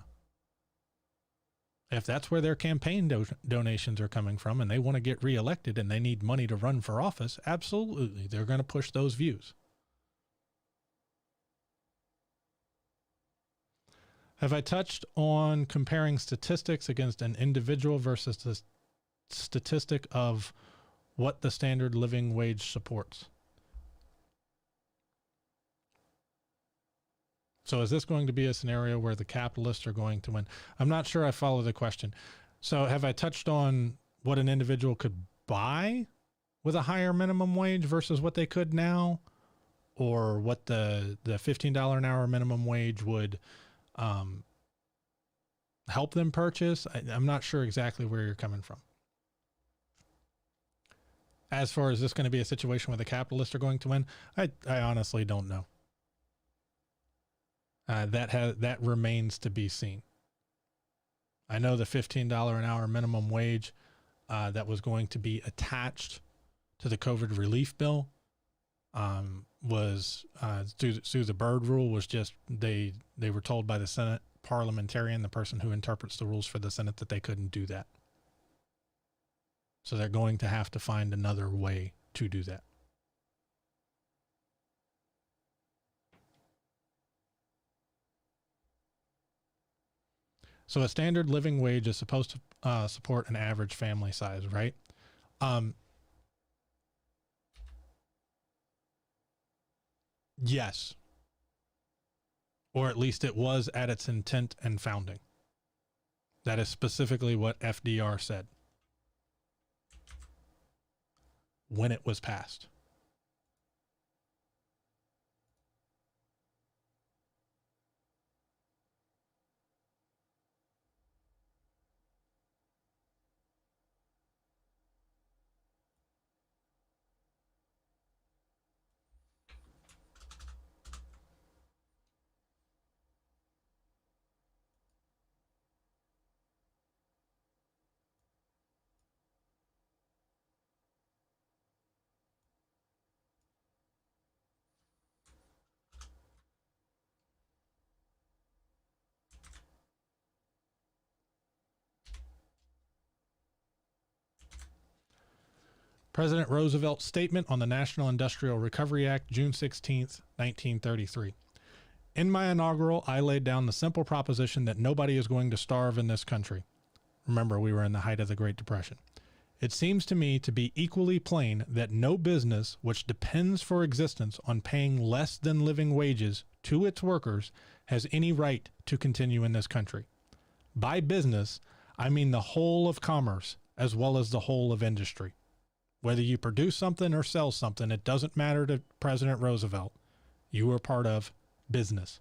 If that's where their campaign donations are coming from and they want to get reelected and they need money to run for office, absolutely, they're going to push those views. Have I touched on comparing statistics against an individual versus the statistic of what the standard living wage supports? So is this going to be a scenario where the capitalists are going to win? I'm not sure I follow the question. So have I touched on what an individual could buy with a higher minimum wage versus what they could now? Or what the $15 an hour minimum wage would help them purchase? I'm not sure exactly where you're coming from. As far as this going to be a situation where the capitalists are going to win, I honestly don't know. That remains to be seen. I know the $15 an hour minimum wage that was going to be attached to the COVID relief bill was through the Byrd rule was just they were told by the Senate parliamentarian, the person who interprets the rules for the Senate, that they couldn't do that. So they're going to have to find another way to do that. So a standard living wage is supposed to support an average family size, right? Yes. Or at least it was at its intent and founding. That is specifically what FDR said when it was passed. President Roosevelt's statement on the National Industrial Recovery Act, June 16th, 1933. In my inaugural, I laid down the simple proposition that nobody is going to starve in this country. Remember, we were in the height of the Great Depression. It seems to me to be equally plain that no business which depends for existence on paying less than living wages to its workers has any right to continue in this country. By business, I mean the whole of commerce as well as the whole of industry. Whether you produce something or sell something, it doesn't matter to President Roosevelt. You are part of business.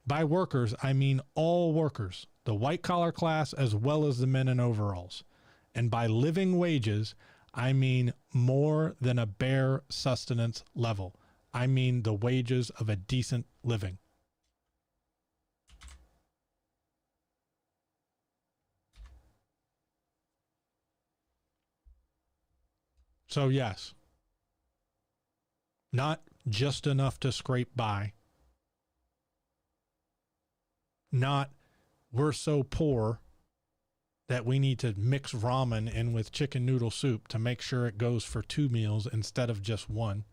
By workers, I mean all workers, the white-collar class as well as the men in overalls. And by living wages, I mean more than a bare sustenance level. I mean the wages of a decent living. So yes, not just enough to scrape by. Not we're so poor that we need to mix ramen in with chicken noodle soup to make sure it goes for 2 meals instead of just one.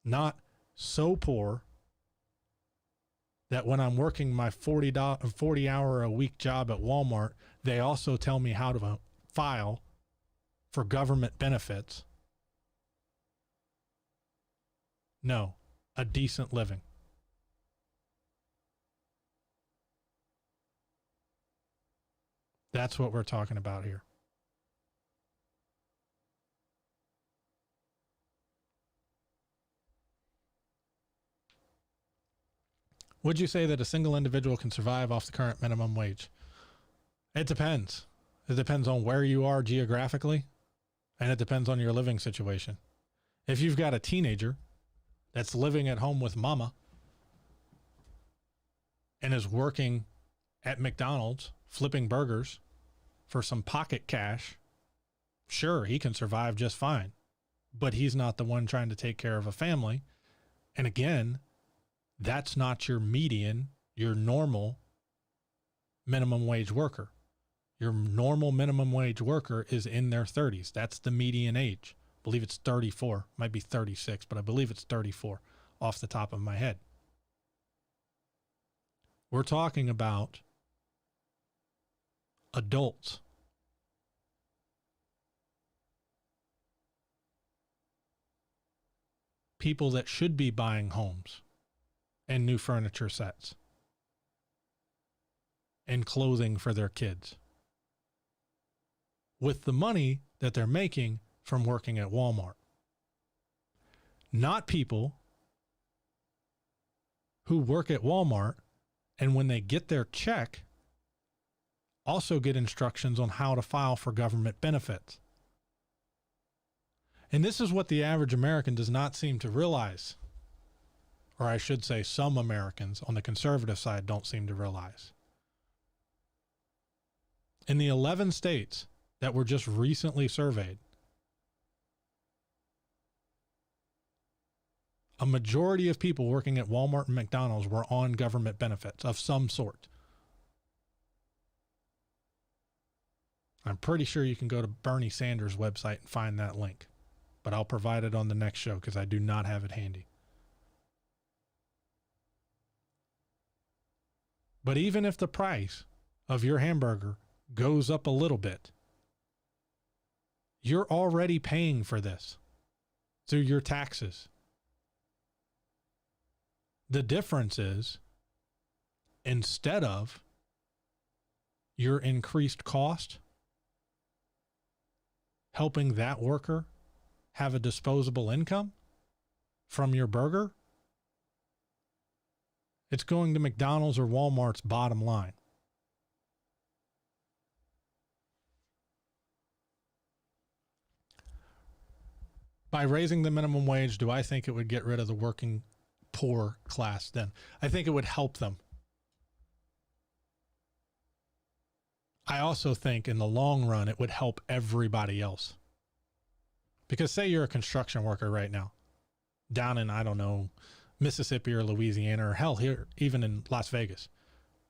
Not so poor that when I'm working my 40-hour a week job at Walmart, they also tell me how to file for government benefits. No, a decent living. That's what we're talking about here. Would you say that a single individual can survive off the current minimum wage? It depends. It depends on where you are geographically, and it depends on your living situation. If you've got a teenager that's living at home with mama and is working at McDonald's flipping burgers for some pocket cash, sure, he can survive just fine, but he's not the one trying to take care of a family. And again, that's not your median, your normal minimum wage worker. Your normal minimum wage worker is in their 30s. That's the median age. I believe it's 34, might be 36, but I believe it's 34 off the top of my head. We're talking about adults. People that should be buying homes and new furniture sets and clothing for their kids with the money that they're making from working at Walmart. Not people who work at Walmart and when they get their check also get instructions on how to file for government benefits. And this is what the average American does not seem to realize. Or I should say some Americans on the conservative side don't seem to realize. In the 11 states that were just recently surveyed, a majority of people working at Walmart and McDonald's were on government benefits of some sort. I'm pretty sure you can go to Bernie Sanders' website and find that link, but I'll provide it on the next show because I do not have it handy. But even if the price of your hamburger goes up a little bit, you're already paying for this through your taxes. The difference is, instead of your increased cost helping that worker have a disposable income from your burger, it's going to McDonald's or Walmart's bottom line. By raising the minimum wage, do I think it would get rid of the working poor class then? I think it would help them. I also think in the long run, it would help everybody else. Because say you're a construction worker right now, down in, I don't know, Mississippi or Louisiana, or hell, here, even in Las Vegas,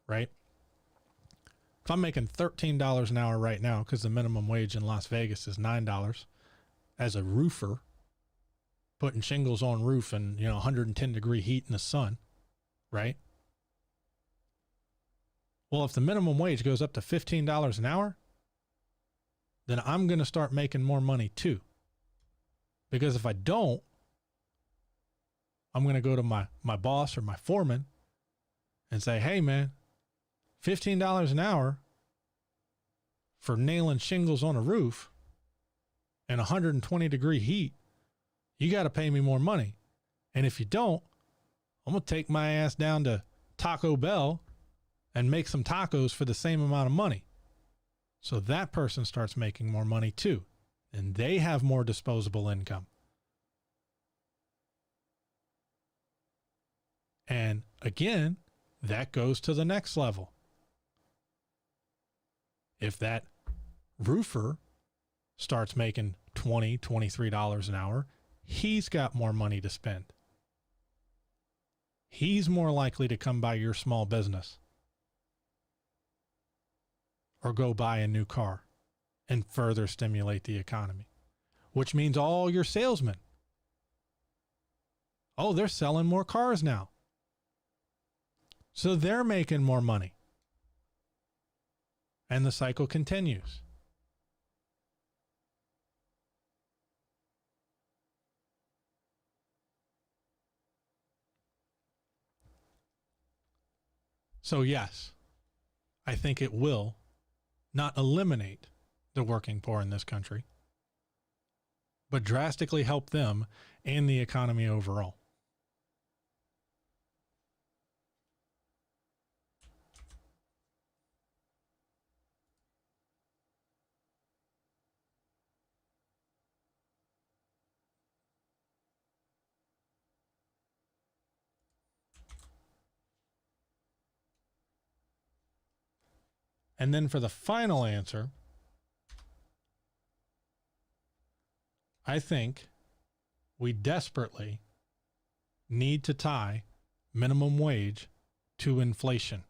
right? If I'm making $13 an hour right now, because the minimum wage in Las Vegas is $9, as a roofer, putting shingles on roof in, 110 degree heat in the sun, right? Well, if the minimum wage goes up to $15 an hour, then I'm going to start making more money too. Because if I don't, I'm going to go to my boss or my foreman and say, hey man, $15 an hour for nailing shingles on a roof in 120 degree heat, you got to pay me more money. And if you don't, I'm going to take my ass down to Taco Bell and make some tacos for the same amount of money. So that person starts making more money too. And they have more disposable income. And again, that goes to the next level. If that roofer starts making $20, $23 an hour, he's got more money to spend. He's more likely to come by your small business or go buy a new car and further stimulate the economy, which means all your salesmen, oh, they're selling more cars now. So they're making more money. And the cycle continues. So yes, I think it will not eliminate the working poor in this country, but drastically help them and the economy overall. And then for the final answer, I think we desperately need to tie minimum wage to inflation.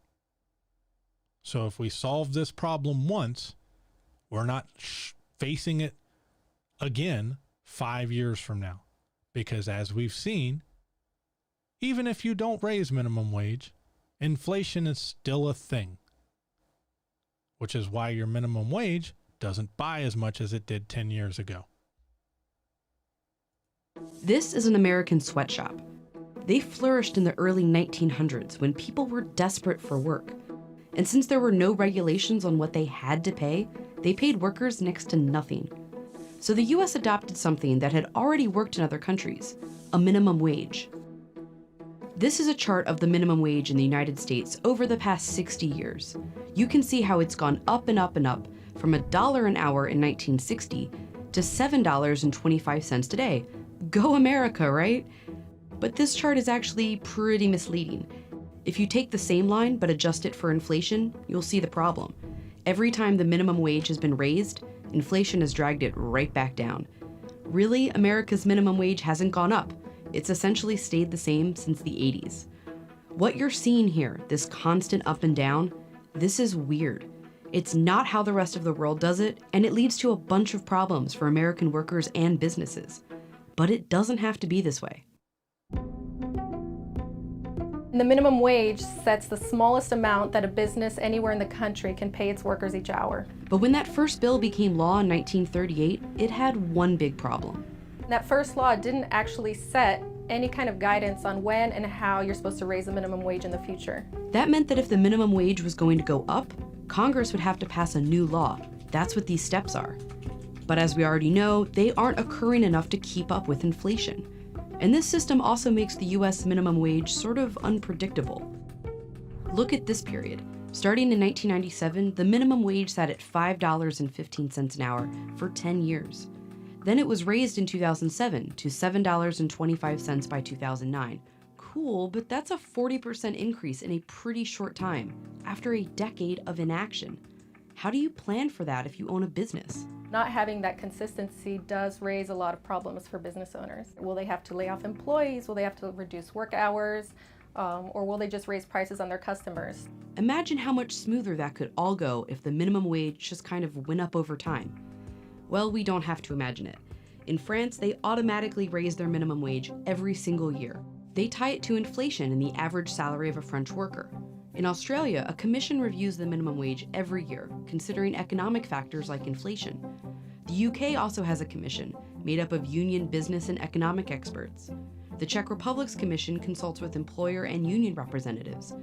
So if we solve this problem once, we're not facing it again 5 years from now. Because as we've seen, even if you don't raise minimum wage, inflation is still a thing. Which is why your minimum wage doesn't buy as much as it did 10 years ago. This is an American sweatshop. They flourished in the early 1900s when people were desperate for work. And since there were no regulations on what they had to pay, they paid workers next to nothing. So the US adopted something that had already worked in other countries, a minimum wage. This is a chart of the minimum wage in the United States over the past 60 years. You can see how it's gone up and up and up from $1 an hour in 1960 to $7.25 today. Go America, right? But this chart is actually pretty misleading. If you take the same line but adjust it for inflation, you'll see the problem. Every time the minimum wage has been raised, inflation has dragged it right back down. Really, America's minimum wage hasn't gone up. It's essentially stayed the same since the 80s. What you're seeing here, this constant up and down, this is weird. It's not how the rest of the world does it, and it leads to a bunch of problems for American workers and businesses. But it doesn't have to be this way. The minimum wage sets the smallest amount that a business anywhere in the country can pay its workers each hour. But when that first bill became law in 1938, it had one big problem. That first law didn't actually set any kind of guidance on when and how you're supposed to raise the minimum wage in the future. That meant that if the minimum wage was going to go up, Congress would have to pass a new law. That's what these steps are. But as we already know, they aren't occurring enough to keep up with inflation. And this system also makes the US minimum wage sort of unpredictable. Look at this period. Starting in 1997, the minimum wage sat at $5.15 an hour for 10 years. Then it was raised in 2007 to $7.25 by 2009. Cool, but that's a 40% increase in a pretty short time, after a decade of inaction. How do you plan for that if you own a business? Not having that consistency does raise a lot of problems for business owners. Will they have to lay off employees? Will they have to reduce work hours? Or will they just raise prices on their customers? Imagine how much smoother that could all go if the minimum wage just kind of went up over time. Well, we don't have to imagine it. In France, they automatically raise their minimum wage every single year. They tie it to inflation and the average salary of a French worker. In Australia, a commission reviews the minimum wage every year, considering economic factors like inflation. The UK also has a commission, made up of union, business, and economic experts. The Czech Republic's commission consults with employer and union representatives.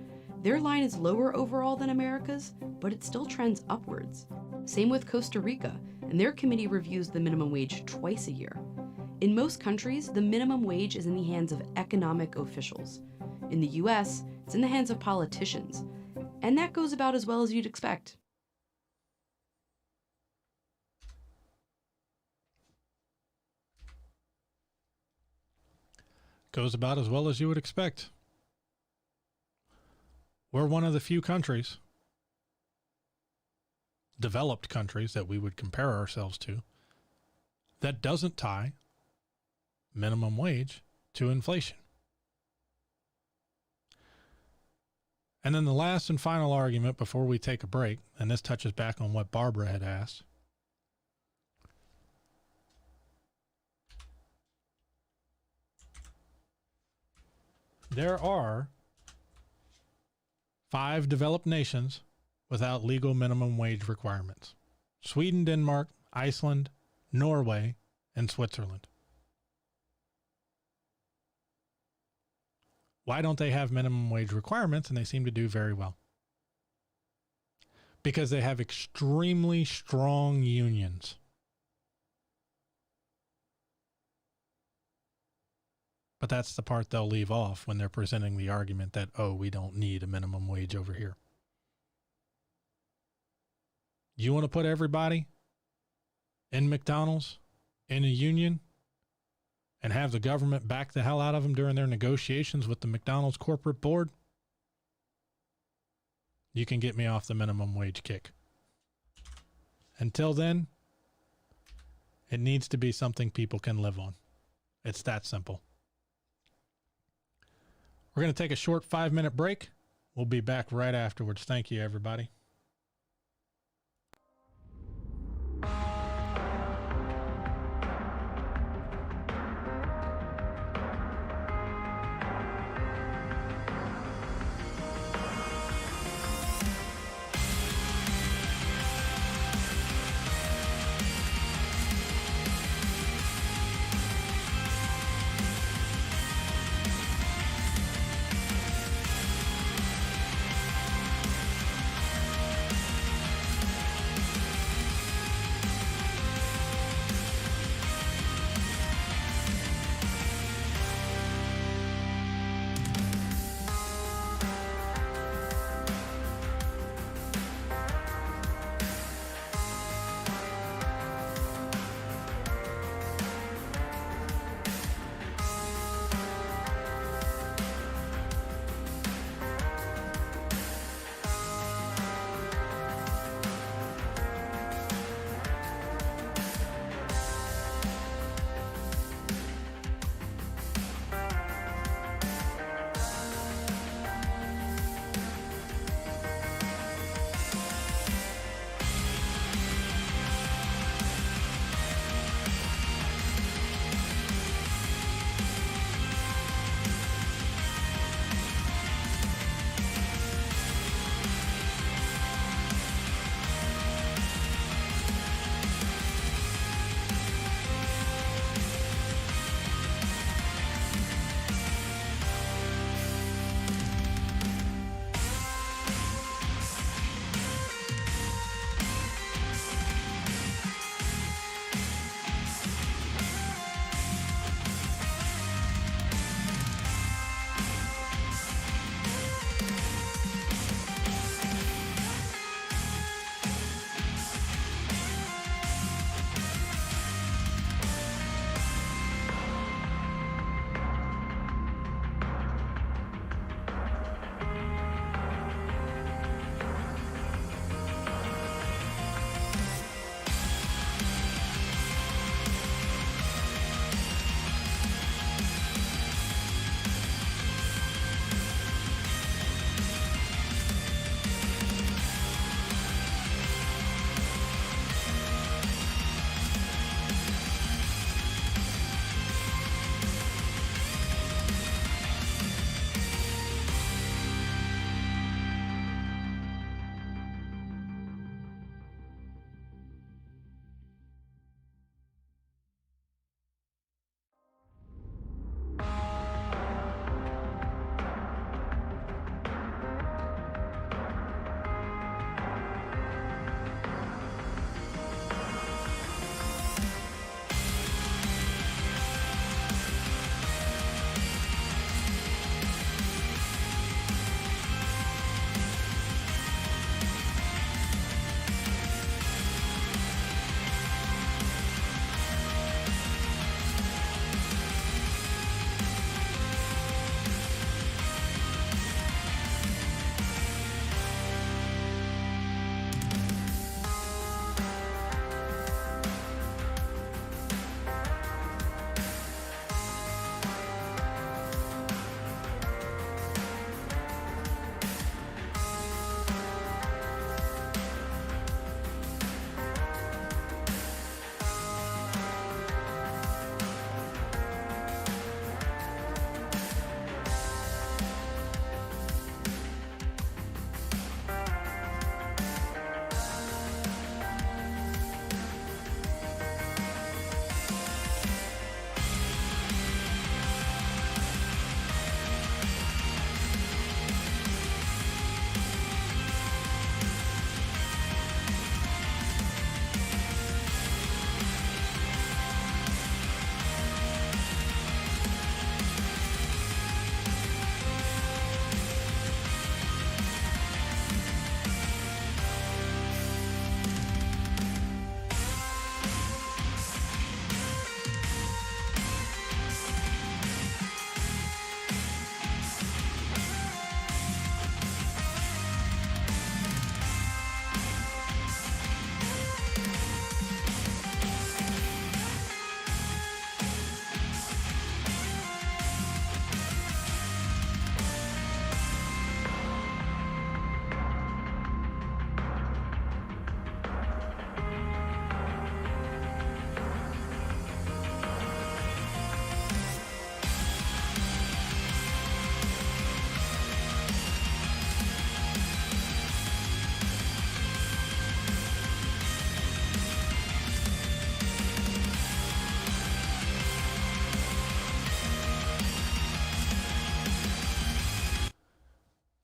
Their line is lower overall than America's, but it still trends upwards. Same with Costa Rica, and their committee reviews the minimum wage twice a year. In most countries, the minimum wage is in the hands of economic officials. In the US, it's in the hands of politicians. And that goes about as well as you'd expect. Goes about as well as you would expect. We're one of the few countries, developed countries that we would compare ourselves to, that doesn't tie minimum wage to inflation. And then the last and final argument before we take a break, and this touches back on what Barbara had asked. There are 5 developed nations without legal minimum wage requirements: Sweden, Denmark, Iceland, Norway, and Switzerland. Why don't they have minimum wage requirements? And they seem to do very well. Because they have extremely strong unions. But that's the part they'll leave off when they're presenting the argument that, oh, we don't need a minimum wage over here. You want to put everybody in McDonald's in a union and have the government back the hell out of them during their negotiations with the McDonald's corporate board? you can get me off the minimum wage kick. Until then, it needs to be something people can live on. It's that simple. We're going to take a short 5-minute break. We'll be back right afterwards. Thank you, everybody.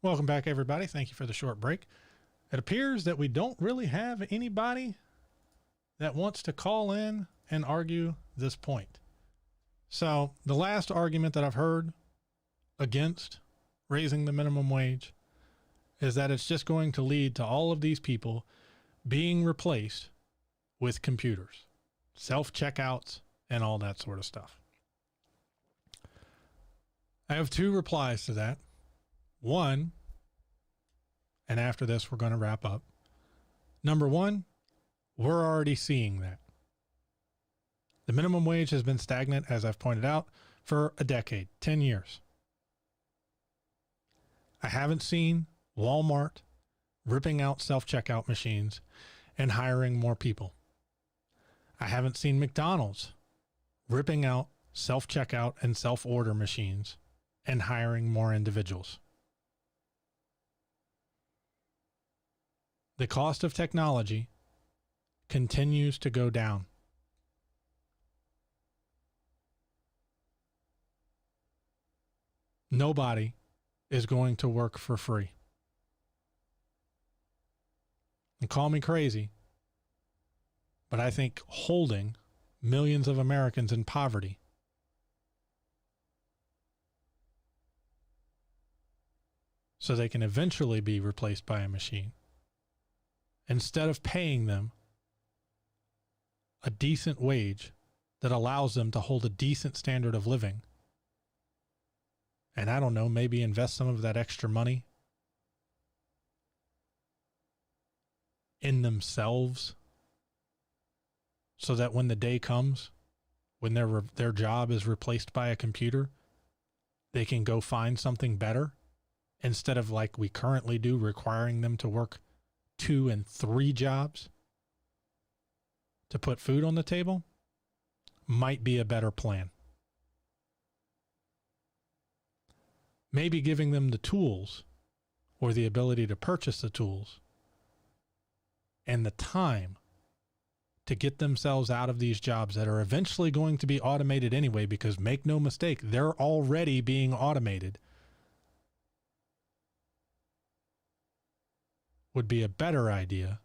Welcome back, everybody. Thank you for the short break. It appears that we don't really have anybody that wants to call in and argue this point. So the last argument that I've heard against raising the minimum wage is that it's just going to lead to all of these people being replaced with computers, self-checkouts, and all that sort of stuff. I have two replies to that. One, and after this, we're going to wrap up. Number one, we're already seeing that. The minimum wage has been stagnant, as I've pointed out, for a decade, 10 years. I haven't seen Walmart ripping out self-checkout machines and hiring more people. I haven't seen McDonald's ripping out self-checkout and self-order machines and hiring more individuals. The cost of technology continues to go down. Nobody is going to work for free. And call me crazy, but I think holding millions of Americans in poverty so they can eventually be replaced by a machine, instead of paying them a decent wage that allows them to hold a decent standard of living, and I don't know, maybe invest some of that extra money in themselves so that when the day comes, when their job is replaced by a computer, they can go find something better instead of, like we currently do, requiring them to work 2 and 3 jobs to put food on the table, might be a better plan. Maybe giving them the tools or the ability to purchase the tools and the time to get themselves out of these jobs that are eventually going to be automated anyway, because make no mistake, they're already being automated, would be a better idea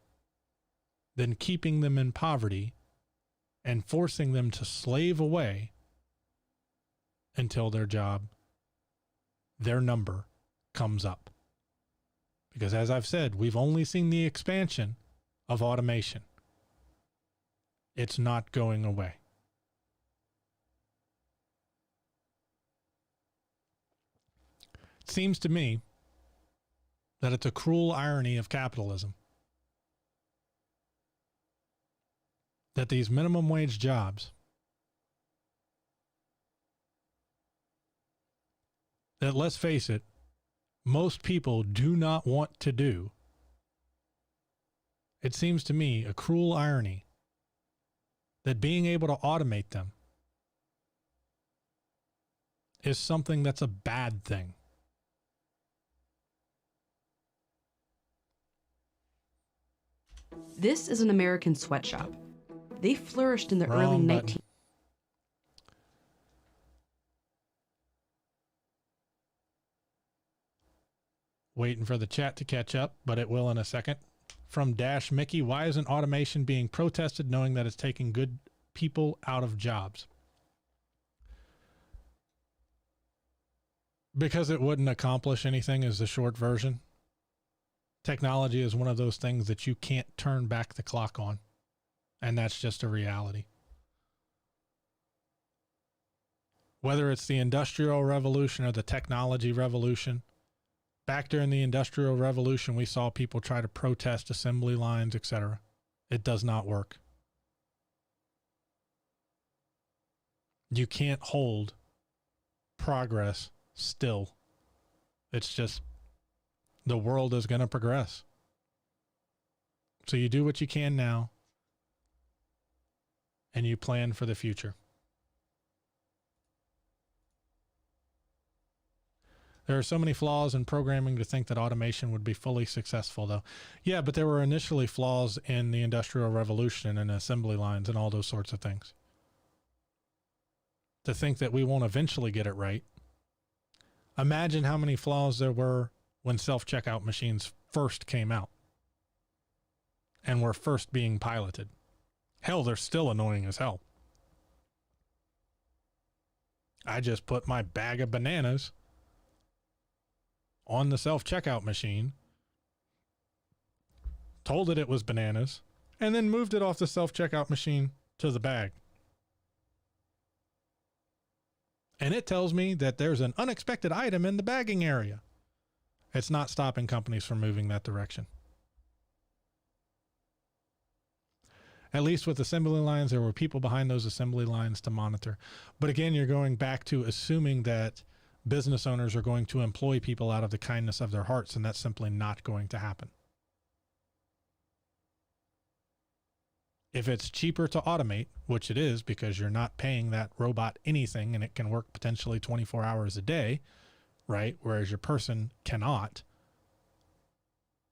than keeping them in poverty and forcing them to slave away until their job, their number comes up. Because as I've said, we've only seen the expansion of automation. It's not going away. It seems to me that it's a cruel irony of capitalism that these minimum wage jobs that, let's face it, most people do not want to do. It seems to me a cruel irony that being able to automate them is something that's a bad thing. This is an American sweatshop. They flourished in the early 19... Waiting for the chat to catch up, but it will in a second. From Dash Mickey, why isn't automation being protested knowing that it's taking good people out of jobs? Because it wouldn't accomplish anything is the short version. Technology is one of those things that you can't turn back the clock on. And that's just a reality. Whether it's the Industrial Revolution or the technology revolution, back during the Industrial Revolution, we saw people try to protest assembly lines, etc. It does not work. You can't hold progress still. It's just the world is going to progress. So you do what you can now, and you plan for the future. There are so many flaws in programming to think that automation would be fully successful, though. Yeah, but there were initially flaws in the Industrial Revolution and assembly lines and all those sorts of things. To think that we won't eventually get it right. Imagine how many flaws there were when self-checkout machines first came out and were first being piloted. Hell, they're still annoying as hell. I just put my bag of bananas on the self-checkout machine, told it was bananas, and then moved it off the self-checkout machine to the bag. And it tells me that there's an unexpected item in the bagging area. It's not stopping companies from moving that direction. At least with assembly lines, there were people behind those assembly lines to monitor. But again, you're going back to assuming that business owners are going to employ people out of the kindness of their hearts, and that's simply not going to happen. If it's cheaper to automate, which it is because you're not paying that robot anything and it can work potentially 24 hours a day, right? Whereas your person cannot.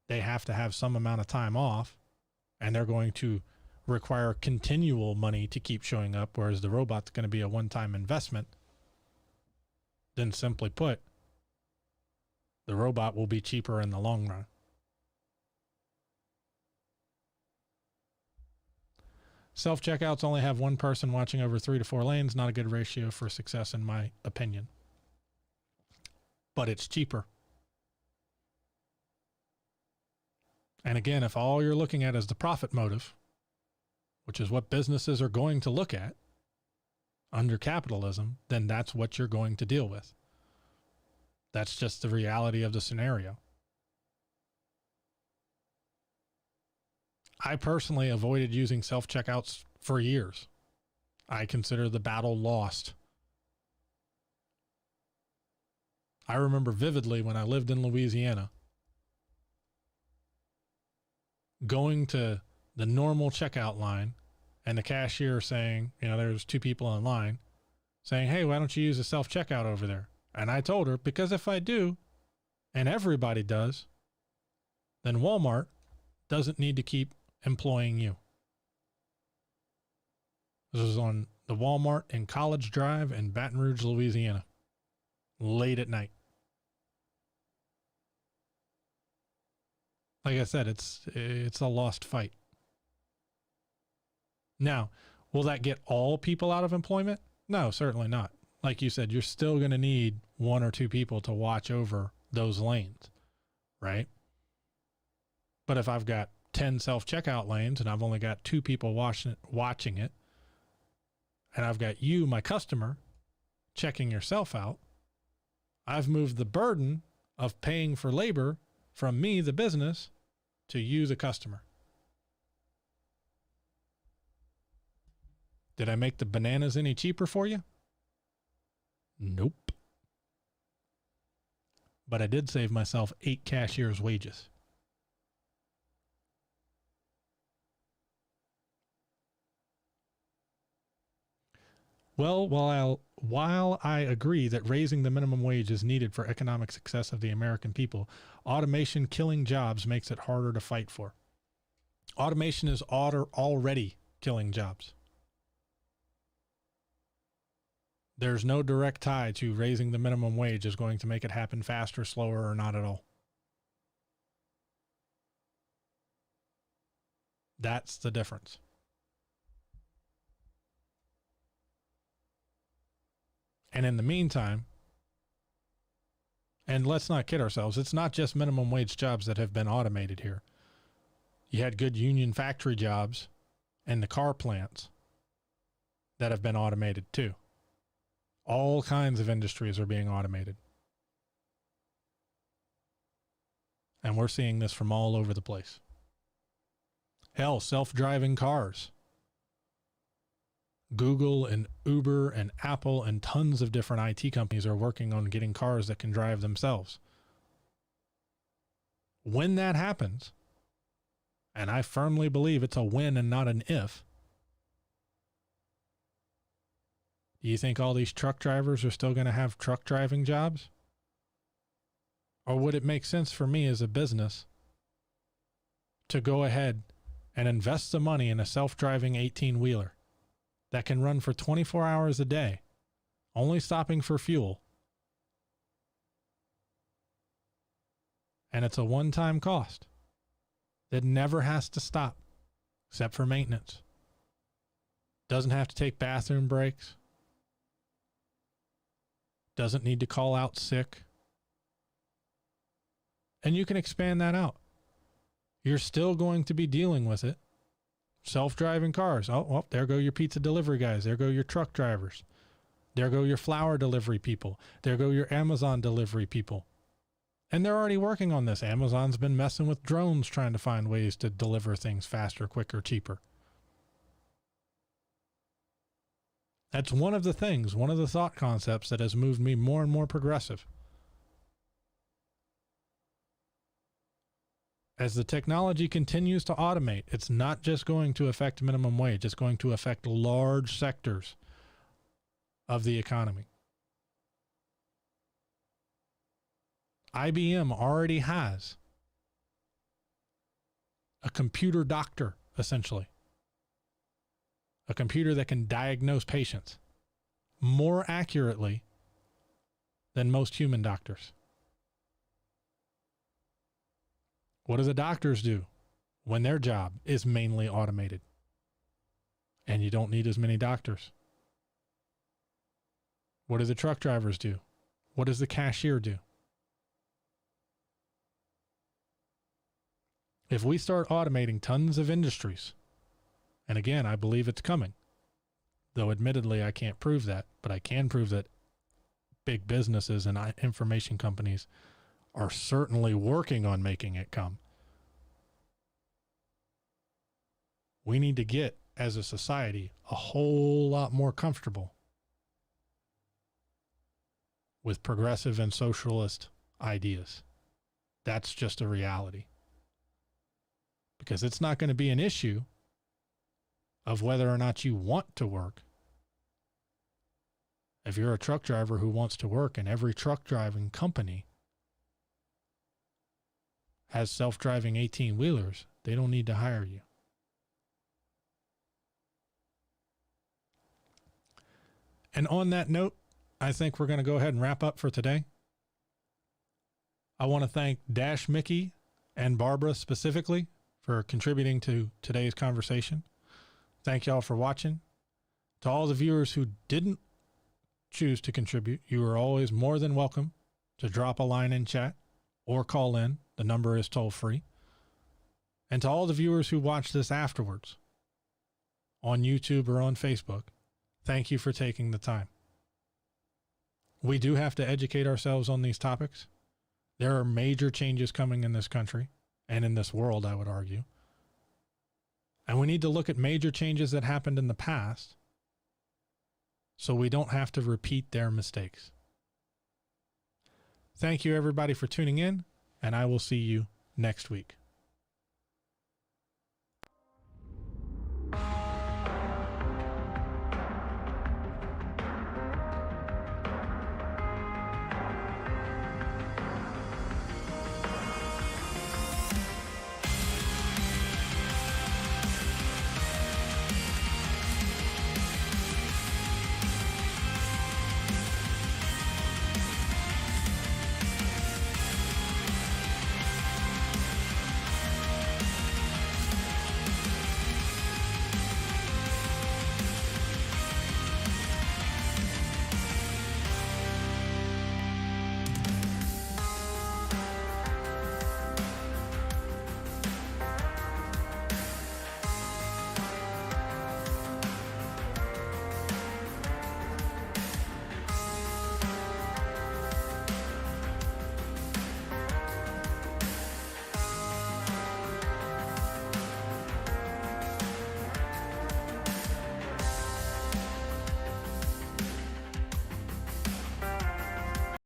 They have to have some amount of time off, and they're going to require continual money to keep showing up, whereas the robot's going to be a one-time investment. Then simply put, the robot will be cheaper in the long run. Self-checkouts only have one person watching over 3 to 4 lanes. Not a good ratio for success, in my opinion. But it's cheaper. And again, if all you're looking at is the profit motive, which is what businesses are going to look at under capitalism, then that's what you're going to deal with. That's just the reality of the scenario. I personally avoided using self-checkouts for years. I consider the battle lost. I remember vividly when I lived in Louisiana, going to the normal checkout line and the cashier saying, there's 2 people in line, saying, hey, why don't you use a self-checkout over there? And I told her, because if I do, and everybody does, then Walmart doesn't need to keep employing you. This was on the Walmart in College Drive in Baton Rouge, Louisiana, late at night. Like I said, it's a lost fight. Now, will that get all people out of employment? No, certainly not. Like you said, you're still going to need 1 or 2 people to watch over those lanes, right? But if I've got 10 self-checkout lanes and I've only got 2 people watching it, and I've got you, my customer, checking yourself out, I've moved the burden of paying for labor from me, the business, to you, the customer. Did I make the bananas any cheaper for you? Nope. But I did save myself 8 cashiers' wages. Well, while I agree that raising the minimum wage is needed for economic success of the American people, automation killing jobs makes it harder to fight for. Automation is already killing jobs. There's no direct tie to raising the minimum wage is going to make it happen faster, slower, or not at all. That's the difference. And in the meantime, and let's not kid ourselves, it's not just minimum wage jobs that have been automated here. You had good union factory jobs and the car plants that have been automated too. All kinds of industries are being automated. And we're seeing this from all over the place. Hell, self-driving cars. Google and Uber and Apple and tons of different IT companies are working on getting cars that can drive themselves. When that happens, and I firmly believe it's a when and not an if, do you think all these truck drivers are still going to have truck driving jobs? Or would it make sense for me as a business to go ahead and invest the money in a self-driving 18-wheeler that can run for 24 hours a day, only stopping for fuel, And it's a one-time cost that never has to stop except for maintenance. Doesn't have to take bathroom breaks. Doesn't need to call out sick. And you can expand that out. You're still going to be dealing with it. Self-driving cars. Oh, well, there go your pizza delivery guys. There go your truck drivers. There go your flower delivery people. There go your Amazon delivery people. And they're already working on this. Amazon's been messing with drones trying to find ways to deliver things faster, quicker, cheaper. That's one of the things, one of the thought concepts that has moved me more and more progressive. As the technology continues to automate, it's not just going to affect minimum wage, it's going to affect large sectors of the economy. IBM already has a computer doctor, essentially. A computer that can diagnose patients more accurately than most human doctors. What do the doctors do when their job is mainly automated and you don't need as many doctors? What do the truck drivers do? What does the cashier do? If we start automating tons of industries, and again, I believe it's coming, though admittedly I can't prove that, but I can prove that big businesses and information companies are certainly working on making it come. We need to get, as a society, a whole lot more comfortable with progressive and socialist ideas. That's just a reality. Because it's not going to be an issue of whether or not you want to work. If you're a truck driver who wants to work and every truck driving company has self-driving 18-wheelers, they don't need to hire you. And on that note, I think we're going to go ahead and wrap up for today. I want to thank Dash Mickey and Barbara specifically for contributing to today's conversation. Thank y'all for watching. To all the viewers who didn't choose to contribute, you are always more than welcome to drop a line in chat or call in. The number is toll free. And to all the viewers who watch this afterwards on YouTube or on Facebook, thank you for taking the time. We do have to educate ourselves on these topics. There are major changes coming in this country and in this world, I would argue. And we need to look at major changes that happened in the past so we don't have to repeat their mistakes. Thank you, everybody, for tuning in, and I will see you next week.